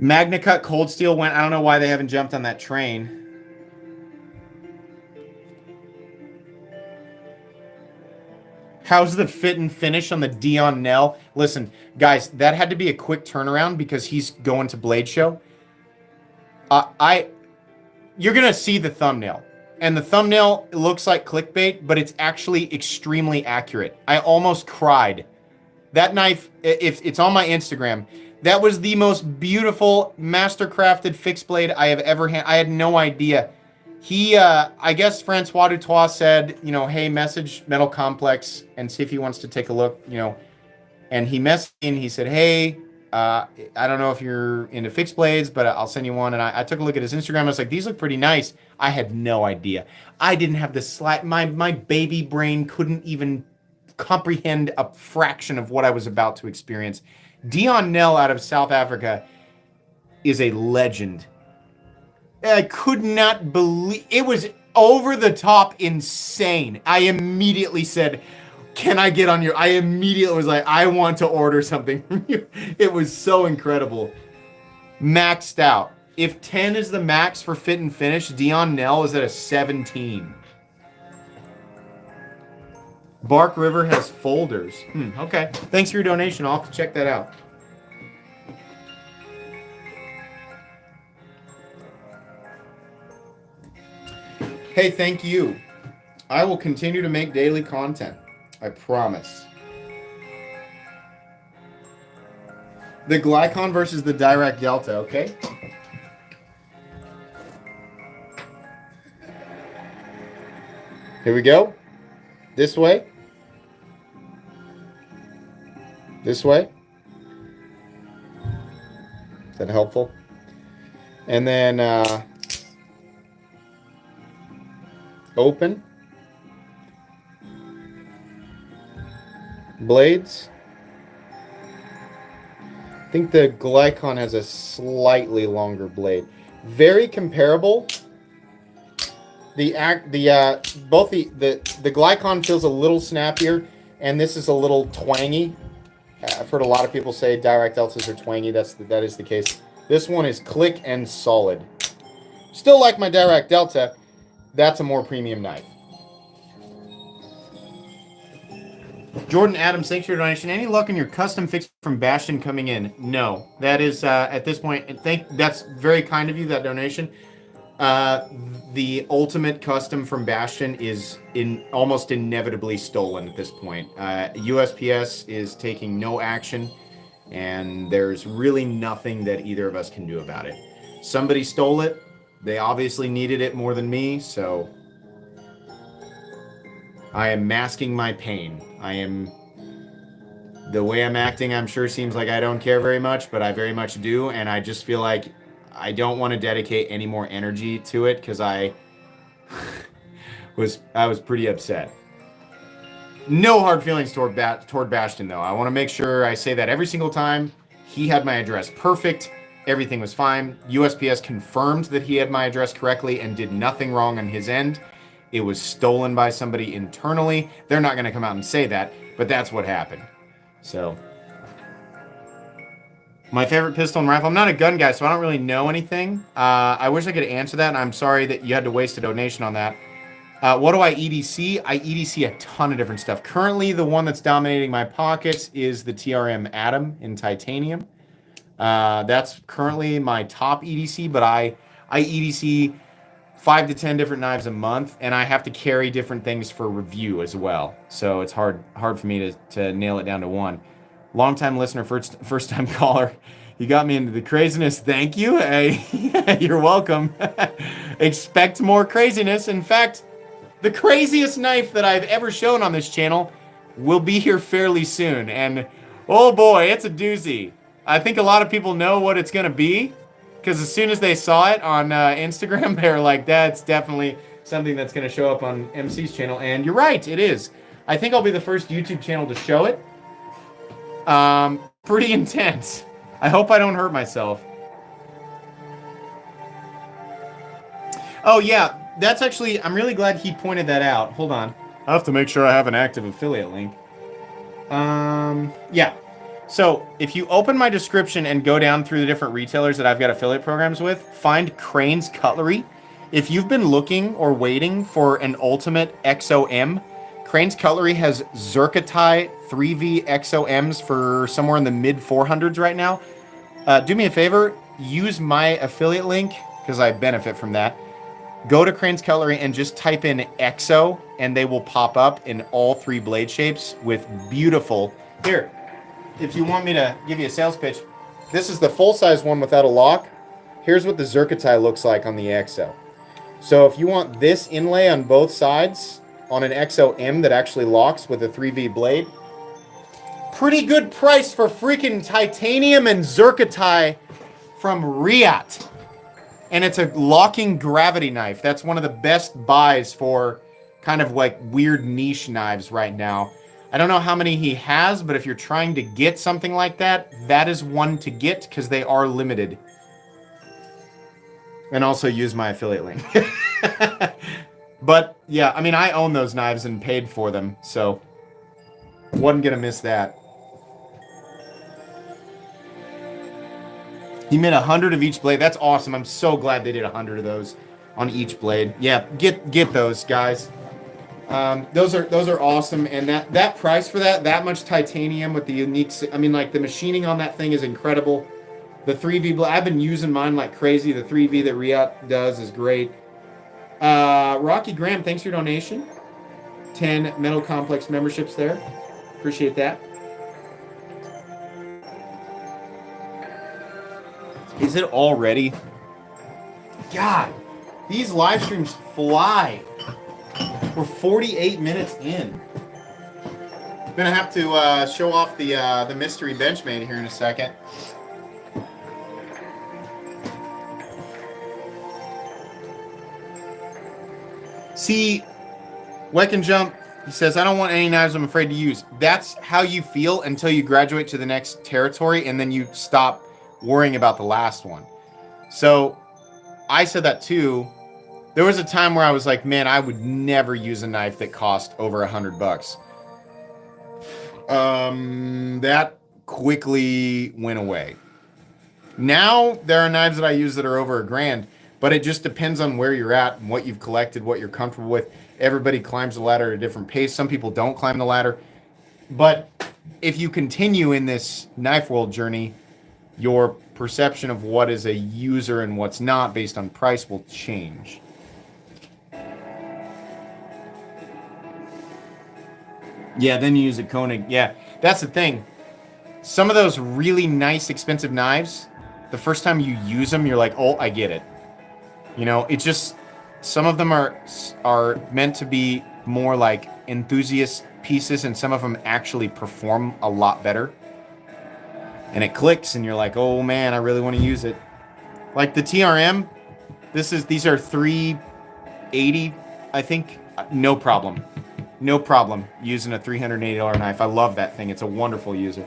MagnaCut Cold Steel went. I don't know why they haven't jumped on that train. How's the fit and finish on the Dion Nell? Listen, guys, that had to be a quick turnaround because he's going to Blade Show. You're going to see the thumbnail. And the thumbnail looks like clickbait, but it's actually extremely accurate. I almost cried. That knife, if it's on my Instagram, that was the most beautiful master-crafted fixed blade I have ever had. I had no idea. He, I guess Francois Dutois said, hey, message Metal Complex and see if he wants to take a look, And he messaged me and he said, hey, I don't know if you're into fixed blades, but I'll send you one. And I took a look at his Instagram. I was like, these look pretty nice. I had no idea. I didn't have the slight, my baby brain couldn't even comprehend a fraction of what I was about to experience. Dion Nell out of South Africa is a legend. I could not believe it was over the top insane. I immediately said, can I get on your... I immediately was like, I want to order something from you. It was so incredible. Maxed out. If 10 is the max for fit and finish, Dion Nell is at a 17. Bark River has folders. Okay. Thanks for your donation. I'll have to check that out. Hey, thank you. I will continue to make daily content. I promise. The Glycon versus the Dirac Delta, okay? Here we go. This way. This way. Is that helpful? And then open. Blades. I think the Glycon has a slightly longer blade. Very comparable. The Glycon feels a little snappier, and this is a little twangy. I've heard a lot of people say Dirac Deltas are twangy. That is the case. This one is click and solid. Still like my Dirac Delta. That's a more premium knife. Jordan Adams, thanks for your donation. Any luck in your custom fix from Bastion coming in? No. That is, at this point, that's very kind of you, that donation. The ultimate custom from Bastion is almost inevitably stolen at this point. USPS is taking no action, and there's really nothing that either of us can do about it. Somebody stole it. They obviously needed it more than me, so I am masking my pain. The way I'm acting, I'm sure seems like I don't care very much, but I very much do, and I just feel like I don't want to dedicate any more energy to it because I was pretty upset. No hard feelings toward Bastion, though. I want to make sure I say that every single time. He had my address perfect. Everything was fine. USPS confirmed that he had my address correctly and did nothing wrong on his end. It was stolen by somebody internally. They're not going to come out and say that, but that's what happened. So, My favorite pistol and rifle. I'm not a gun guy, so I don't really know anything. I wish I could answer that, and I'm sorry that you had to waste a donation on that. What do I EDC? I EDC a ton of different stuff. Currently, the one that's dominating my pockets is the TRM Atom in titanium. That's currently my top EDC, but I EDC 5 to 10 different knives a month, and I have to carry different things for review as well. So it's hard for me to nail it down to one. Long-time listener, first-time caller. You got me into the craziness. Thank you. You're welcome. Expect more craziness. In fact, the craziest knife that I've ever shown on this channel will be here fairly soon. And oh boy, it's a doozy. I think a lot of people know what it's going to be, because as soon as they saw it on Instagram, they're like, that's definitely something that's going to show up on MC's channel. And you're right, it is. I think I'll be the first YouTube channel to show it. Pretty intense. I hope I don't hurt myself. Oh yeah, that's actually, I'm really glad he pointed that out. Hold on. I have to make sure I have an active affiliate link. Yeah. So if you open my description and go down through the different retailers that I've got affiliate programs with, find Crane's Cutlery. If you've been looking or waiting for an ultimate XOM, Crane's Cutlery has Zerkatai 3V XOMs for somewhere in the mid 400s right now. Do me a favor, use my affiliate link, because I benefit from that. Go to Crane's Cutlery and just type in EXO, and they will pop up in all 3 blade shapes with beautiful... Here, if you want me to give you a sales pitch, this is the full-size one without a lock. Here's what the Zerkatai looks like on the EXO. So if you want this inlay on both sides on an XOM that actually locks with a 3V blade, pretty good price for freaking titanium and Zerkatai from Riat. And it's a locking gravity knife. That's one of the best buys for kind of like weird niche knives right now. I don't know how many he has, but if you're trying to get something like that, that is one to get, because they are limited. And also use my affiliate link. But yeah, I mean, I own those knives and paid for them, so wasn't gonna miss that. He made 100 of each blade. That's awesome. I'm so glad they did 100 of those on each blade. Yeah, get those, guys. Those are awesome, and that price for that much titanium with the unique, I mean, like, the machining on that thing is incredible. The 3V blade, I've been using mine like crazy. The 3V that Riat does is great. Rocky Graham, thanks for your donation. 10 Metal Complex memberships there. Appreciate that. Is it already? God, these live streams fly. We're 48 minutes in. I'm gonna have to show off the mystery Benchmade here in a second. See, Weck and Jump, he says, I don't want any knives I'm afraid to use. That's how you feel until you graduate to the next territory, and then you stop worrying about the last one. So I said that too. There was a time where I was like, man, I would never use a knife that cost over $100. That quickly went away. Now there are knives that I use that are over $1,000, but it just depends on where you're at and what you've collected, what you're comfortable with. Everybody climbs the ladder at a different pace. Some people don't climb the ladder. But if you continue in this knife world journey, your perception of what is a user and what's not based on price will change. Yeah, then you use a Koenig. Yeah, that's the thing. Some of those really nice, expensive knives, the first time you use them, you're like, oh, I get it. You know, it just, some of them are meant to be more like enthusiast pieces, and some of them actually perform a lot better. And it clicks, and you're like, oh man, I really want to use it. Like the TRM, these are 380, I think. No problem. No problem using a $380 knife. I love that thing. It's a wonderful user.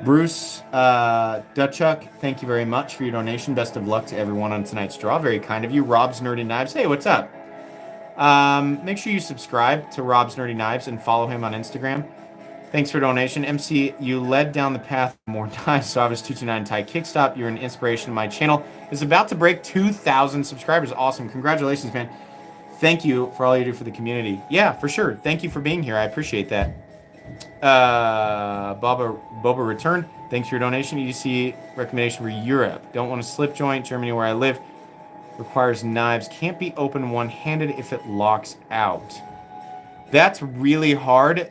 Bruce Dutchuk, thank you very much for your donation. Best of luck to everyone on tonight's draw. Very kind of you. Rob's Nerdy Knives. Hey, what's up? Make sure you subscribe to Rob's Nerdy Knives and follow him on Instagram. Thanks for donation. MC, you led down the path more times. So I was 229 Thai Kickstop. You're an inspiration to my channel. It's about to break 2,000 subscribers. Awesome. Congratulations, man. Thank you for all you do for the community. Yeah, for sure. Thank you for being here. I appreciate that. Boba returned. Thanks for your donation. EDC recommendation for Europe. Don't want a slip joint. Germany, where I live, requires knives. Can't be open one-handed if it locks out. That's really hard.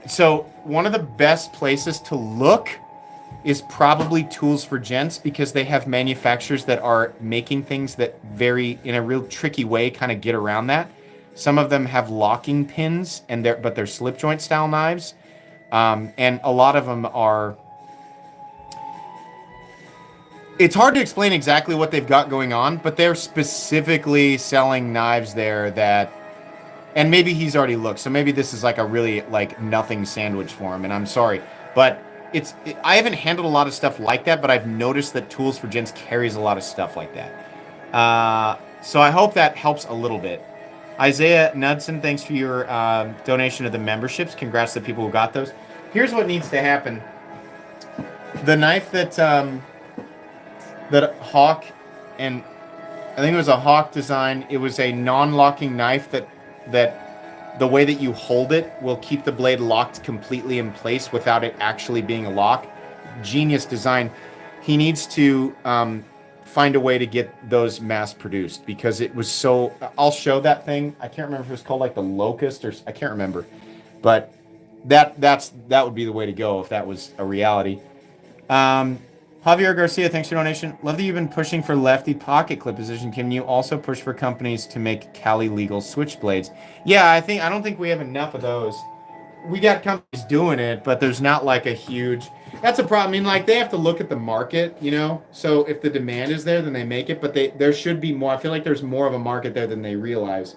So one of the best places to look is probably Tools for Gents, because they have manufacturers that are making things that in a real tricky way, kind of get around that. Some of them have locking pins, but they're slip joint style knives, and a lot of them are. It's hard to explain exactly what they've got going on, but they're specifically selling knives there that. And maybe he's already looked, so maybe this is like a really nothing sandwich for him, and I'm sorry. But I haven't handled a lot of stuff like that, but I've noticed that Tools for Gents carries a lot of stuff like that. So I hope that helps a little bit. Isaiah Knudsen, thanks for your donation to the memberships. Congrats to the people who got those. Here's what needs to happen. The knife that Hawk, and I think it was a Hawk design, it was a non-locking knife that the way that you hold it will keep the blade locked completely in place without it actually being a lock. Genius design. He needs to find a way to get those mass produced, because it was so. I'll show that thing. I can't remember if it was called like the Locust, or I can't remember, but that would be the way to go if that was a reality. Javier Garcia, thanks for your donation. Love that you've been pushing for lefty pocket clip position. Can you also push for companies to make Cali legal switchblades? Yeah, I don't think we have enough of those. We got companies doing it, but there's not like a huge. That's a problem. I mean, they have to look at the market, So if the demand is there, then they make it. But there should be more. I feel like there's more of a market there than they realize.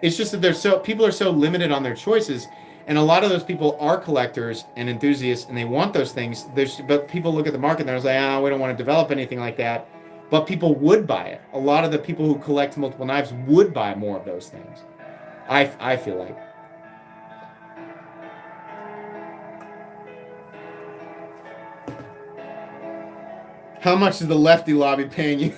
It's just that people are so limited on their choices. And a lot of those people are collectors and enthusiasts, and they want those things. But people look at the market and they're like, we don't want to develop anything like that. But people would buy it. A lot of the people who collect multiple knives would buy more of those things. I feel like. How much is the lefty lobby paying you?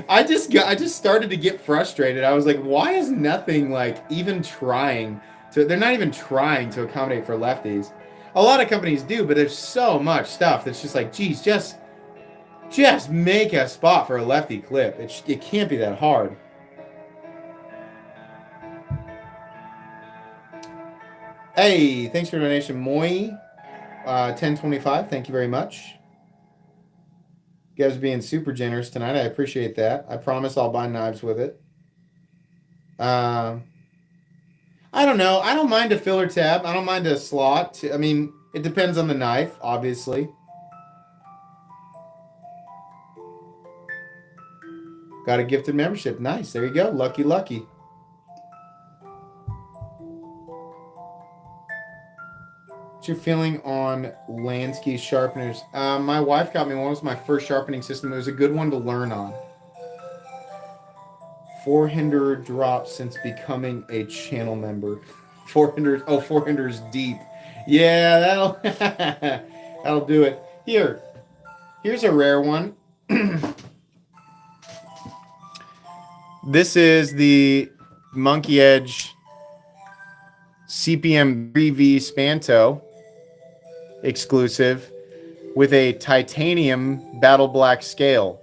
I just started to get frustrated. I was like, why is nothing even trying? They're not even trying to accommodate for lefties. A lot of companies do, but there's so much stuff that's just like, geez, just make a spot for a lefty clip. It can't be that hard. Hey, thanks for the donation, Moy. 1025, thank you very much. You guys are being super generous tonight. I appreciate that. I promise I'll buy knives with it. I don't know. I don't mind a filler tab. I don't mind a slot. I mean, it depends on the knife, obviously. Got a gifted membership. Nice. There you go. Lucky, lucky. What's your feeling on Lansky sharpeners? My wife got me one. It was my first sharpening system. It was a good one to learn on. 400 drops since becoming a channel member. 400's deep. Yeah, that'll do it. Here's a rare one. This is the Monkey Edge CPM 3V Spanto exclusive with a titanium battle black scale.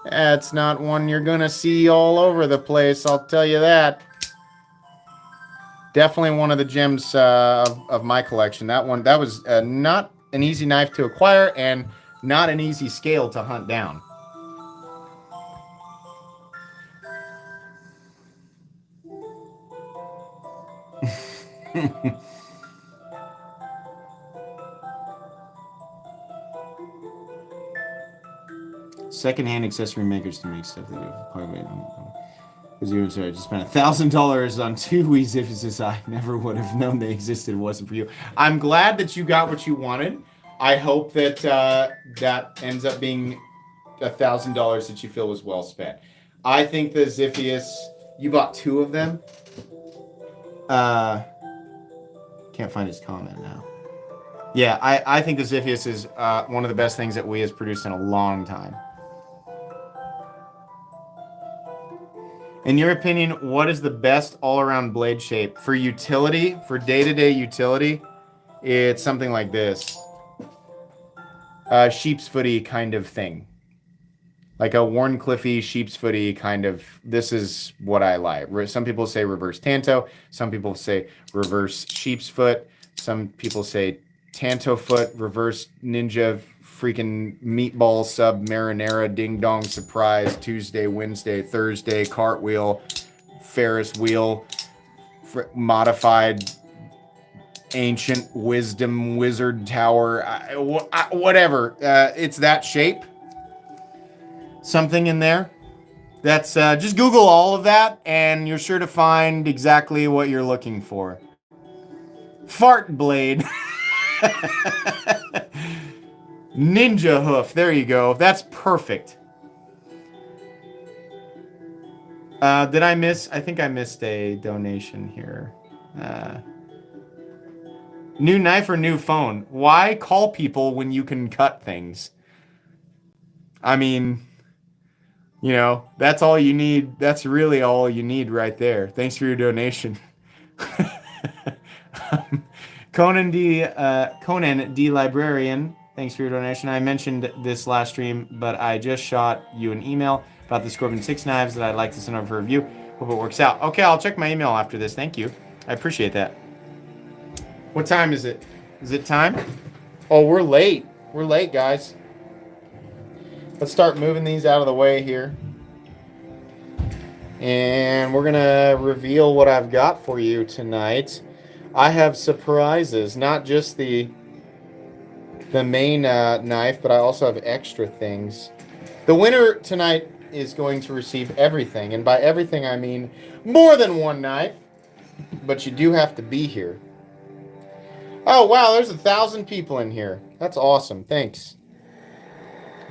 That's not one you're going to see all over the place, I'll tell you that. Definitely one of the gems of my collection. That was not an easy knife to acquire and not an easy scale to hunt down. Secondhand accessory makers to make stuff they do. Because you sorry, just spent $1,000 on two Wii Ziffises. I never would have known they existed. It wasn't for you. I'm glad that you got what you wanted. I hope that that ends up being $1,000 that you feel was well spent. I think the Ziphius You bought 2 of them? Can't find his comment now. Yeah, I think the Ziphius is one of the best things that we has produced in a long time. In your opinion, what is the best all-around blade shape? For utility, for day-to-day utility, it's something like this. Sheep's footy kind of thing. Like a Warncliffey sheep's footy kind of, this is what I like. Some people say reverse Tanto. Some people say reverse sheep's foot. Some people say Tanto foot, reverse ninja, freaking meatball sub marinara, ding dong surprise, Tuesday, Wednesday, Thursday, cartwheel, Ferris wheel, modified ancient wisdom wizard tower, whatever. It's that shape. Something in there. That's just Google all of that and you're sure to find exactly what you're looking for. Fart blade. Ninja hoof. There you go. That's perfect. Did I miss? I think I missed a donation here. New knife or new phone? Why call people when you can cut things? I mean, you know, that's all you need. That's really all you need right there. Thanks for your donation. Conan D. Librarian, thanks for your donation. I mentioned this last stream, but I just shot you an email about the Scorpion 6 knives that I'd like to send over for review. Hope it works out. Okay, I'll check my email after this. Thank you. I appreciate that. What time is it? Is it time? Oh, we're late. We're late, guys. Let's start moving these out of the way here. And we're going to reveal what I've got for you tonight. I have surprises, not just the main knife, but I also have extra things. The winner tonight is going to receive everything, and by everything I mean more than one knife, but you do have to be here. Oh, wow, there's 1,000 people in here. That's awesome. Thanks.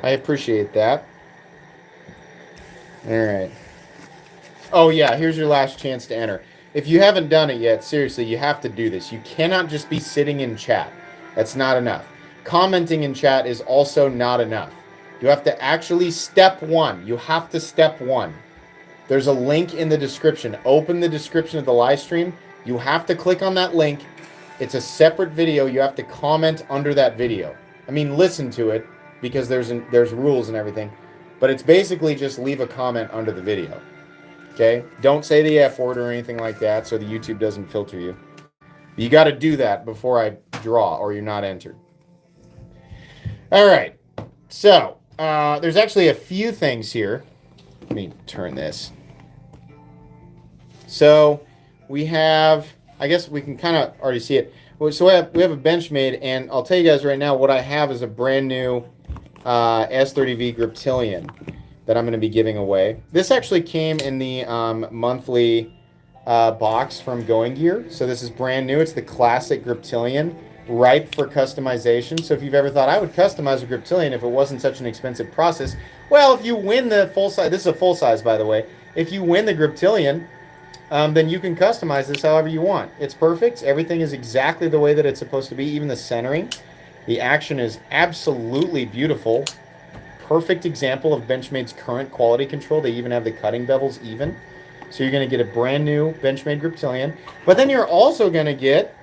I appreciate that. All right. Oh, yeah, here's your last chance to enter. If you haven't done it yet, seriously, you have to do this. You cannot just be sitting in chat. That's not enough. Commenting in chat is also not enough. You have to actually step 1. You have to step 1. There's a link in the description. Open the description of the live stream. You have to click on that link. It's a separate video. You have to comment under that video. I mean, listen to it because there's rules and everything. But it's basically just leave a comment under the video. Okay? Don't say the F word or anything like that so the YouTube doesn't filter you. You got to do that before I draw or you're not entered. All right. So, there's actually a few things here. Let me turn this. So, we have, I guess we can kind of already see it. So, we have a Benchmade, and I'll tell you guys right now what I have is a brand new S30V Griptilian that I'm going to be giving away. This actually came in the monthly box from Going Gear. So this is brand new. It's the classic Griptilian, ripe for customization. So if you've ever thought I would customize a Griptilian if it wasn't such an expensive process, well, if you win the full size, this is a full size by the way, if you win the Griptilian, then you can customize this however you want. It's perfect. Everything is exactly the way that it's supposed to be, even the centering. The action is absolutely beautiful. Perfect example of Benchmade's current quality control. They even have the cutting bevels even. So you're going to get a brand new Benchmade Griptilian. But then you're also going to get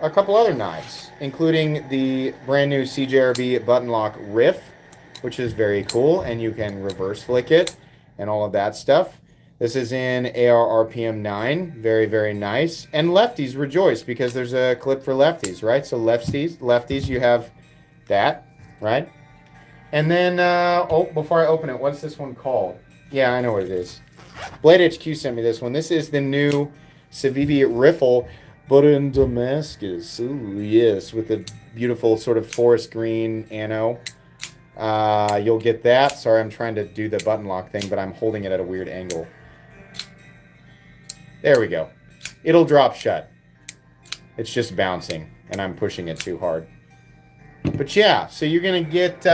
a couple other knives, including the brand new CJRB button lock Riff, which is very cool, and you can reverse flick it and all of that stuff. This is in AR RPM 9. Very, very nice. And lefties rejoice because there's a clip for lefties, right? So lefties, you have that, right? And then, before I open it, what's this one called? Yeah, I know what it is. Blade HQ sent me this one. This is the new Civivi Riffle, but in Damascus. Ooh, yes, with the beautiful sort of forest green ano. You'll get that. Sorry, I'm trying to do the button lock thing, but I'm holding it at a weird angle. There we go. It'll drop shut. It's just bouncing, and I'm pushing it too hard. But yeah, so you're going to get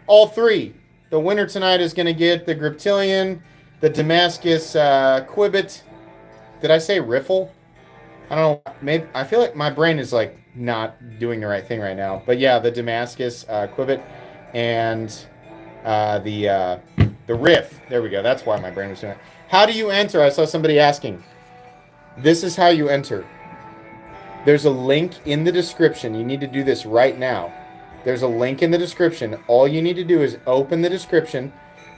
all three. The winner tonight is going to get the Griptilian, the Damascus Quibbit. Did I say riffle? I don't know. Maybe I feel like my brain is like not doing the right thing right now. But yeah, the Damascus Quibbit and the riff. There we go. That's why my brain was doing it. How do you enter? I saw somebody asking. This is how you enter. There's a link in the description. You need to do this right now. There's a link in the description. All you need to do is open the description.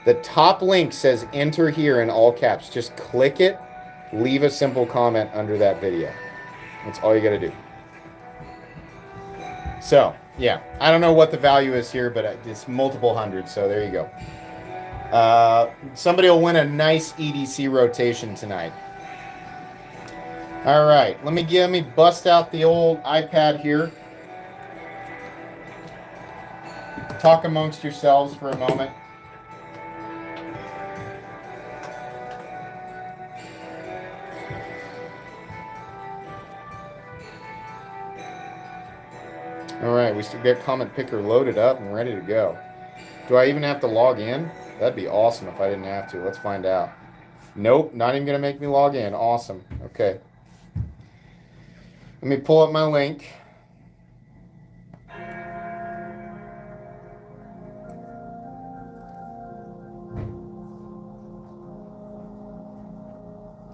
The top link says enter here in all caps. Just click it. Leave a simple comment under that video. That's all you got to do. So, yeah. I don't know what the value is here, but it's multiple hundreds. So there you go. Somebody will win a nice EDC rotation tonight. All right. Let me bust out the old iPad here. Talk amongst yourselves for a moment. All right, we still get comment picker loaded up and ready to go. Do I even have to log in? That'd be awesome if I didn't have to. Let's find out. Nope, not even going to make me log in. Awesome. Okay. Let me pull up my link.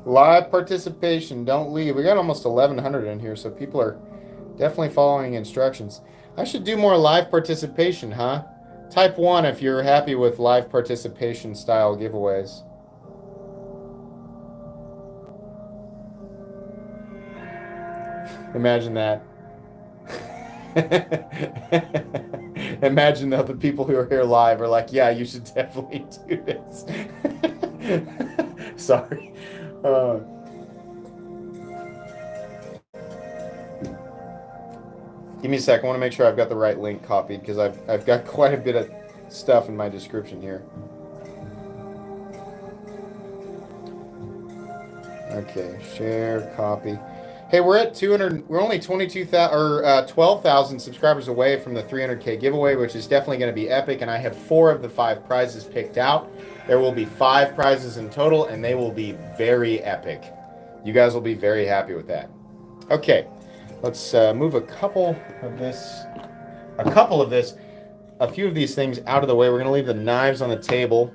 Live participation. Don't leave. We got almost 1,100 in here, so people are definitely following instructions. I should do more live participation, huh? Type 1 if you're happy with live participation style giveaways. Imagine that. Imagine though the people who are here live are like, yeah, you should definitely do this. Sorry. Give me a sec. I want to make sure I've got the right link copied because I've got quite a bit of stuff in my description here. Okay, share, copy. Hey, we're at 200. We're only 22,000 or 12,000 subscribers away from the 300K giveaway, which is definitely going to be epic. And I have 4 of the 5 prizes picked out. There will be 5 prizes in total, and they will be very epic. You guys will be very happy with that. Okay, let's move a few of these things out of the way. We're going to leave the knives on the table,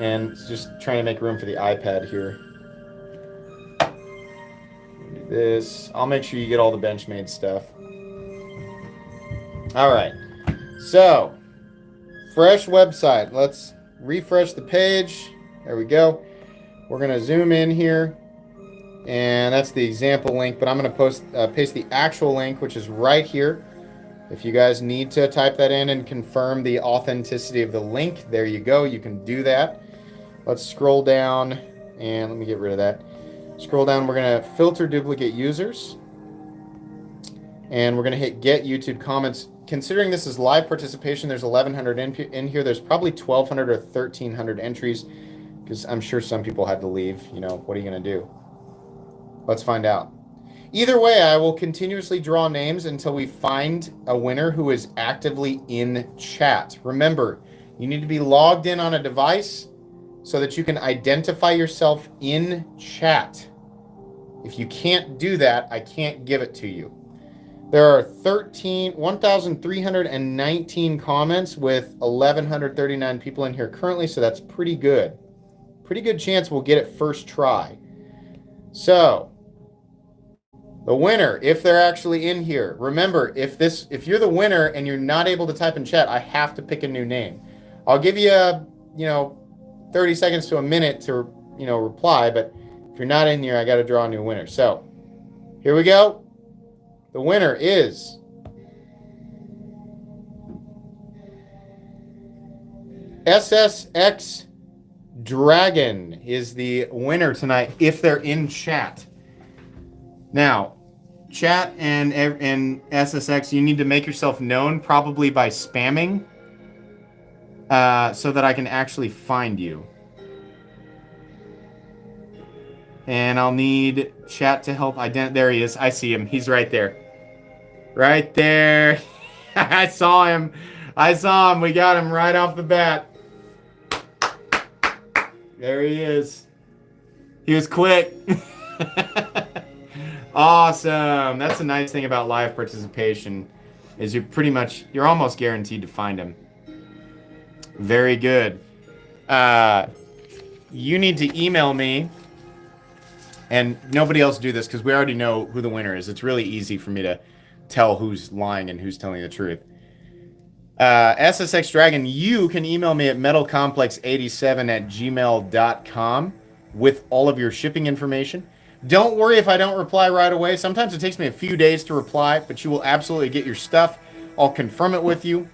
and just trying to make room for the iPad here. Do this. I'll make sure you get all the Benchmade stuff. All right, so fresh website. Let's refresh the page. There we go. We're going to zoom in here, and that's the example link, but I'm going to paste the actual link, which is right here. If you guys need to type that in and confirm the authenticity of the link, there you go. You can do that. Let's scroll down, and let me get rid of that. Scroll down. We're going to filter duplicate users, and we're going to hit get YouTube comments. Considering this is live participation, there's 1,100 in here. There's probably 1,200 or 1,300 entries because I'm sure some people had to leave. You know, what are you going to do? Let's find out. Either way, I will continuously draw names until we find a winner who is actively in chat. Remember, you need to be logged in on a device so that you can identify yourself in chat. If you can't do that, I can't give it to you. There are 1,319 comments with 1,139 people in here currently, so that's pretty good. Pretty good chance we'll get it first try. So, the winner, if they're actually in here, remember, if you're the winner and you're not able to type in chat, I have to pick a new name. I'll give you 30 seconds to a minute to, reply, but if you're not in here, I got to draw a new winner. So, here we go. The winner is SSX Dragon is the winner tonight if they're in chat. Now, chat and SSX, you need to make yourself known probably by spamming so that I can actually find you. And I'll need chat to help there he is. I see him. He's right there. Right there. I saw him. We got him right off the bat. There he is. He was quick. Awesome. That's the nice thing about live participation is you're almost guaranteed to find him. Very good. You need to email me, and nobody else do this because we already know who the winner is. It's really easy for me to tell who's lying and who's telling the truth. SSX Dragon, you can email me at metalcomplex87@gmail.com with all of your shipping information. Don't worry if I don't reply right away. Sometimes it takes me a few days to reply, but you will absolutely get your stuff. I'll confirm it with you,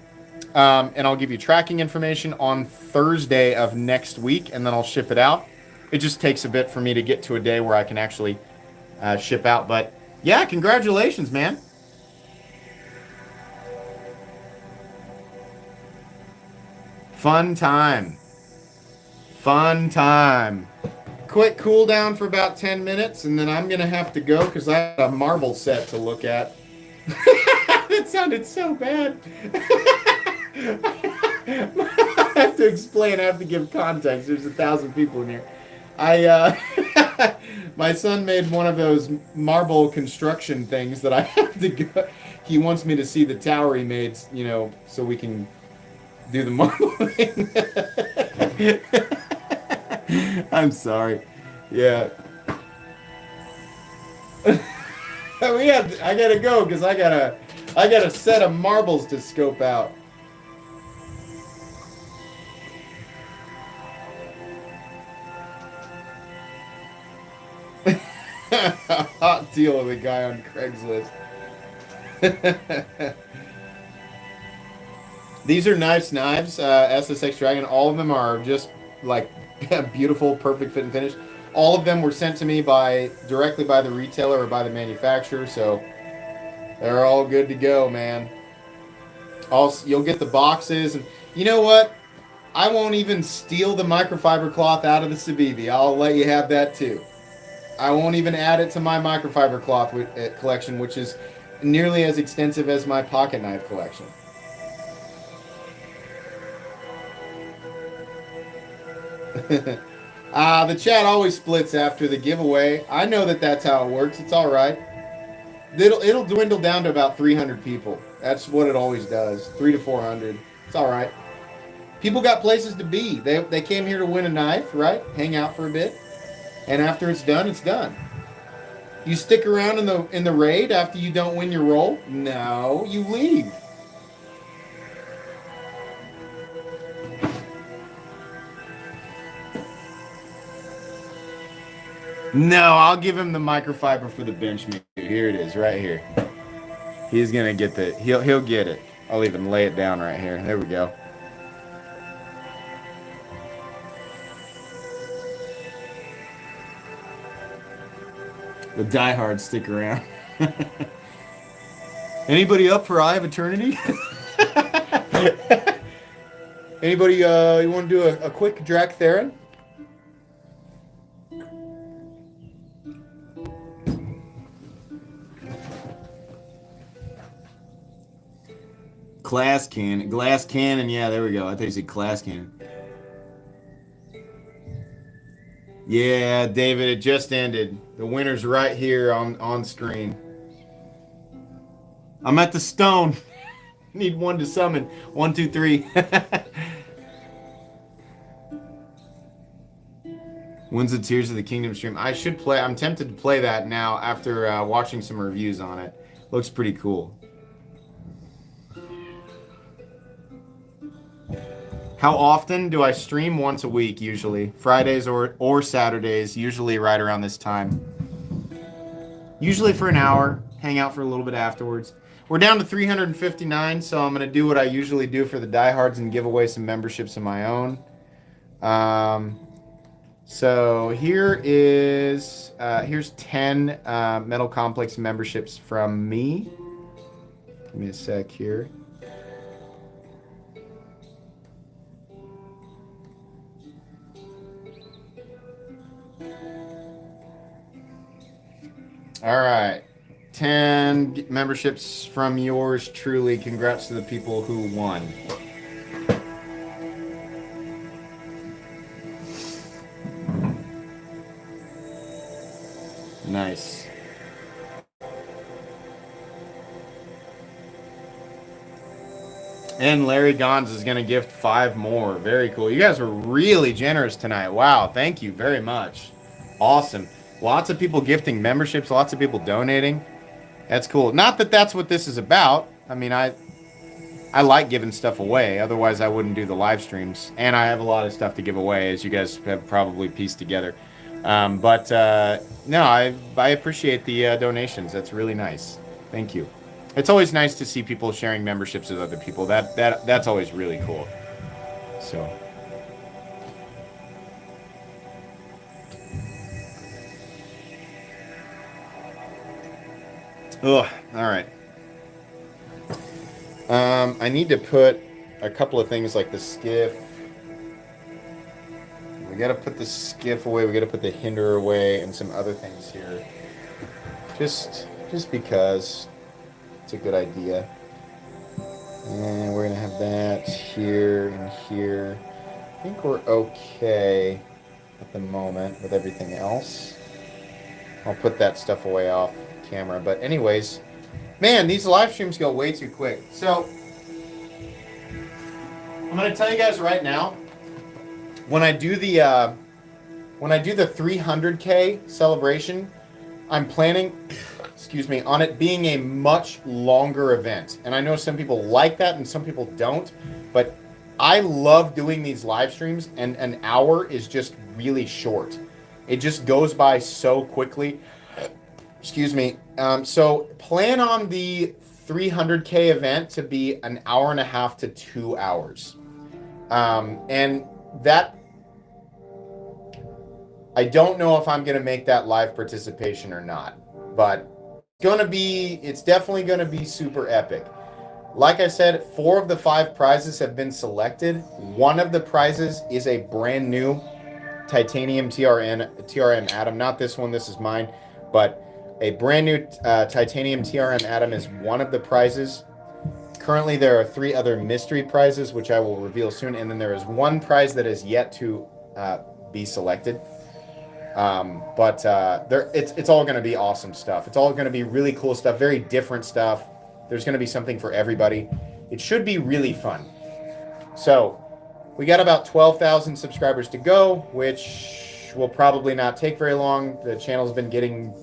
and I'll give you tracking information on Thursday of next week, and then I'll ship it out. It just takes a bit for me to get to a day where I can actually ship out. But yeah, congratulations, man. Fun time. Fun time. Quick cool down for about 10 minutes, and then I'm going to have to go because I have a marble set to look at. That sounded so bad. I have to explain. I have to give context. There's 1,000 people in here. My son made one of those marble construction things that I have to go. He wants me to see the tower he made, so we can do the marbling. I'm sorry. Yeah. I gotta go because I got a set of marbles to scope out. Hot deal with a guy on Craigslist. These are nice knives, SSX Dragon. All of them are just like beautiful, perfect fit and finish. All of them were sent to me directly by the retailer or by the manufacturer, so they're all good to go, man. You'll get the boxes, and you know what? I won't even steal the microfiber cloth out of the Civivi. I'll let you have that too. I won't even add it to my microfiber cloth collection, which is nearly as extensive as my pocket knife collection. The chat always splits after the giveaway. I know that's how it works. It's all right. It'll dwindle down to about 300 people. That's what it always does. 300 to 400. It's all right. People got places to be. They came here to win a knife, right? Hang out for a bit. And after it's done, it's done. You stick around in the raid after you don't win your roll? No, you leave. No, I'll give him the microfiber for the Benchmade. Here it is, right here. He's gonna get he'll get it. I'll even lay it down right here. There we go. The diehards stick around. Anybody up for Eye of Eternity? Anybody you want to do a quick Drac Theron? Glass cannon, yeah, there we go. I thought you said class cannon. Yeah, David, it just ended. The winner's right here on screen. I'm at the stone. Need one to summon. 1, 2, 3. When's the Tears of the Kingdom stream? I'm tempted to play that now after watching some reviews on it. Looks pretty cool. How often do I stream? Once a week, usually. Fridays or Saturdays, usually right around this time. Usually for an hour, hang out for a little bit afterwards. We're down to 359, so I'm going to do what I usually do for the diehards and give away some memberships of my own. So here's 10 Metal Complex memberships from me. Give me a sec here. All right, 10 memberships from yours truly. Congrats to the people who won. Nice. And Larry Gons is going to gift 5 more. Very cool. You guys were really generous tonight. Wow. Thank you very much. Awesome. Lots of people gifting memberships. Lots of people donating. That's cool. Not that that's what this is about. I mean, I like giving stuff away. Otherwise, I wouldn't do the live streams. And I have a lot of stuff to give away, as you guys have probably pieced together. No, I appreciate the donations. That's really nice. Thank you. It's always nice to see people sharing memberships with other people. That's always really cool. So. Ugh. All right. I need to put a couple of things like the skiff. We got to put the skiff away. We got to put the hinder away and some other things here. Just because it's a good idea. And we're going to have that here and here. I think we're okay at the moment with everything else. I'll put that stuff away off camera. But anyways, man, these live streams go way too quick. So I'm going to tell you guys right now, when I do the 300K celebration, I'm planning, on it being a much longer event. And I know some people like that and some people don't, but I love doing these live streams, and an hour is just really short. It just goes by so quickly. So plan on the 300K event to be an hour and a half to 2 hours. And that, I don't know if I'm going to make that live participation or not, but it's definitely going to be super epic. Like I said, 4 of the 5 prizes have been selected. One of the prizes is a brand new titanium TRM atom. Not this one, this is mine, but a brand new titanium TRM atom is one of the prizes. Currently, there are 3 other mystery prizes, which I will reveal soon, and then there is 1 prize that is yet to be selected. It's all going to be awesome stuff. It's all going to be really cool stuff, very different stuff. There's going to be something for everybody. It should be really fun. So we got about 12,000 subscribers to go, which will probably not take very long. The channel's been getting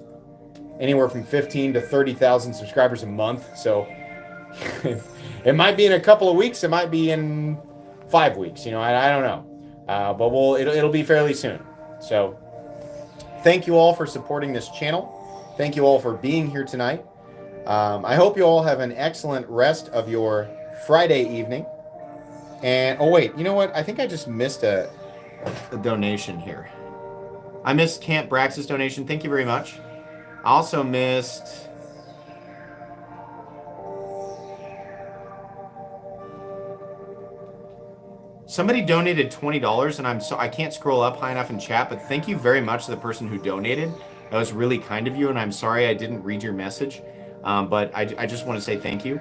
anywhere from 15 to 30,000 subscribers a month. So it might be in a couple of weeks. It might be in 5 weeks. I don't know. But it'll be fairly soon. So thank you all for supporting this channel. Thank you all for being here tonight. I hope you all have an excellent rest of your Friday evening. And, oh wait, you know what? I think I just missed a donation here. I missed Camp Brax's donation. Thank you very much. I also missed... Somebody donated $20, and I can't scroll up high enough in chat, but thank you very much to the person who donated. That was really kind of you, and I'm sorry I didn't read your message, but I just want to say thank you.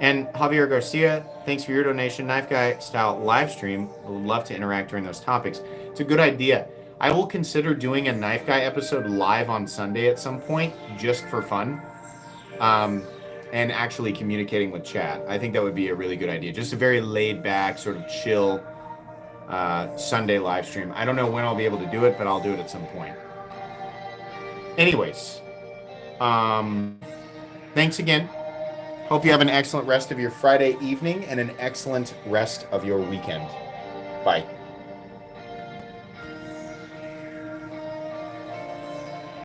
And Javier Garcia, thanks for your donation. Knife Guy style live stream. I would love to interact during those topics. It's a good idea. I will consider doing a Knife Guy episode live on Sunday at some point, just for fun, and actually communicating with chat. I think that would be a really good idea. Just a very laid back, sort of chill Sunday live stream. I don't know when I'll be able to do it, but I'll do it at some point. Anyways, thanks again. Hope you have an excellent rest of your Friday evening and an excellent rest of your weekend. Bye.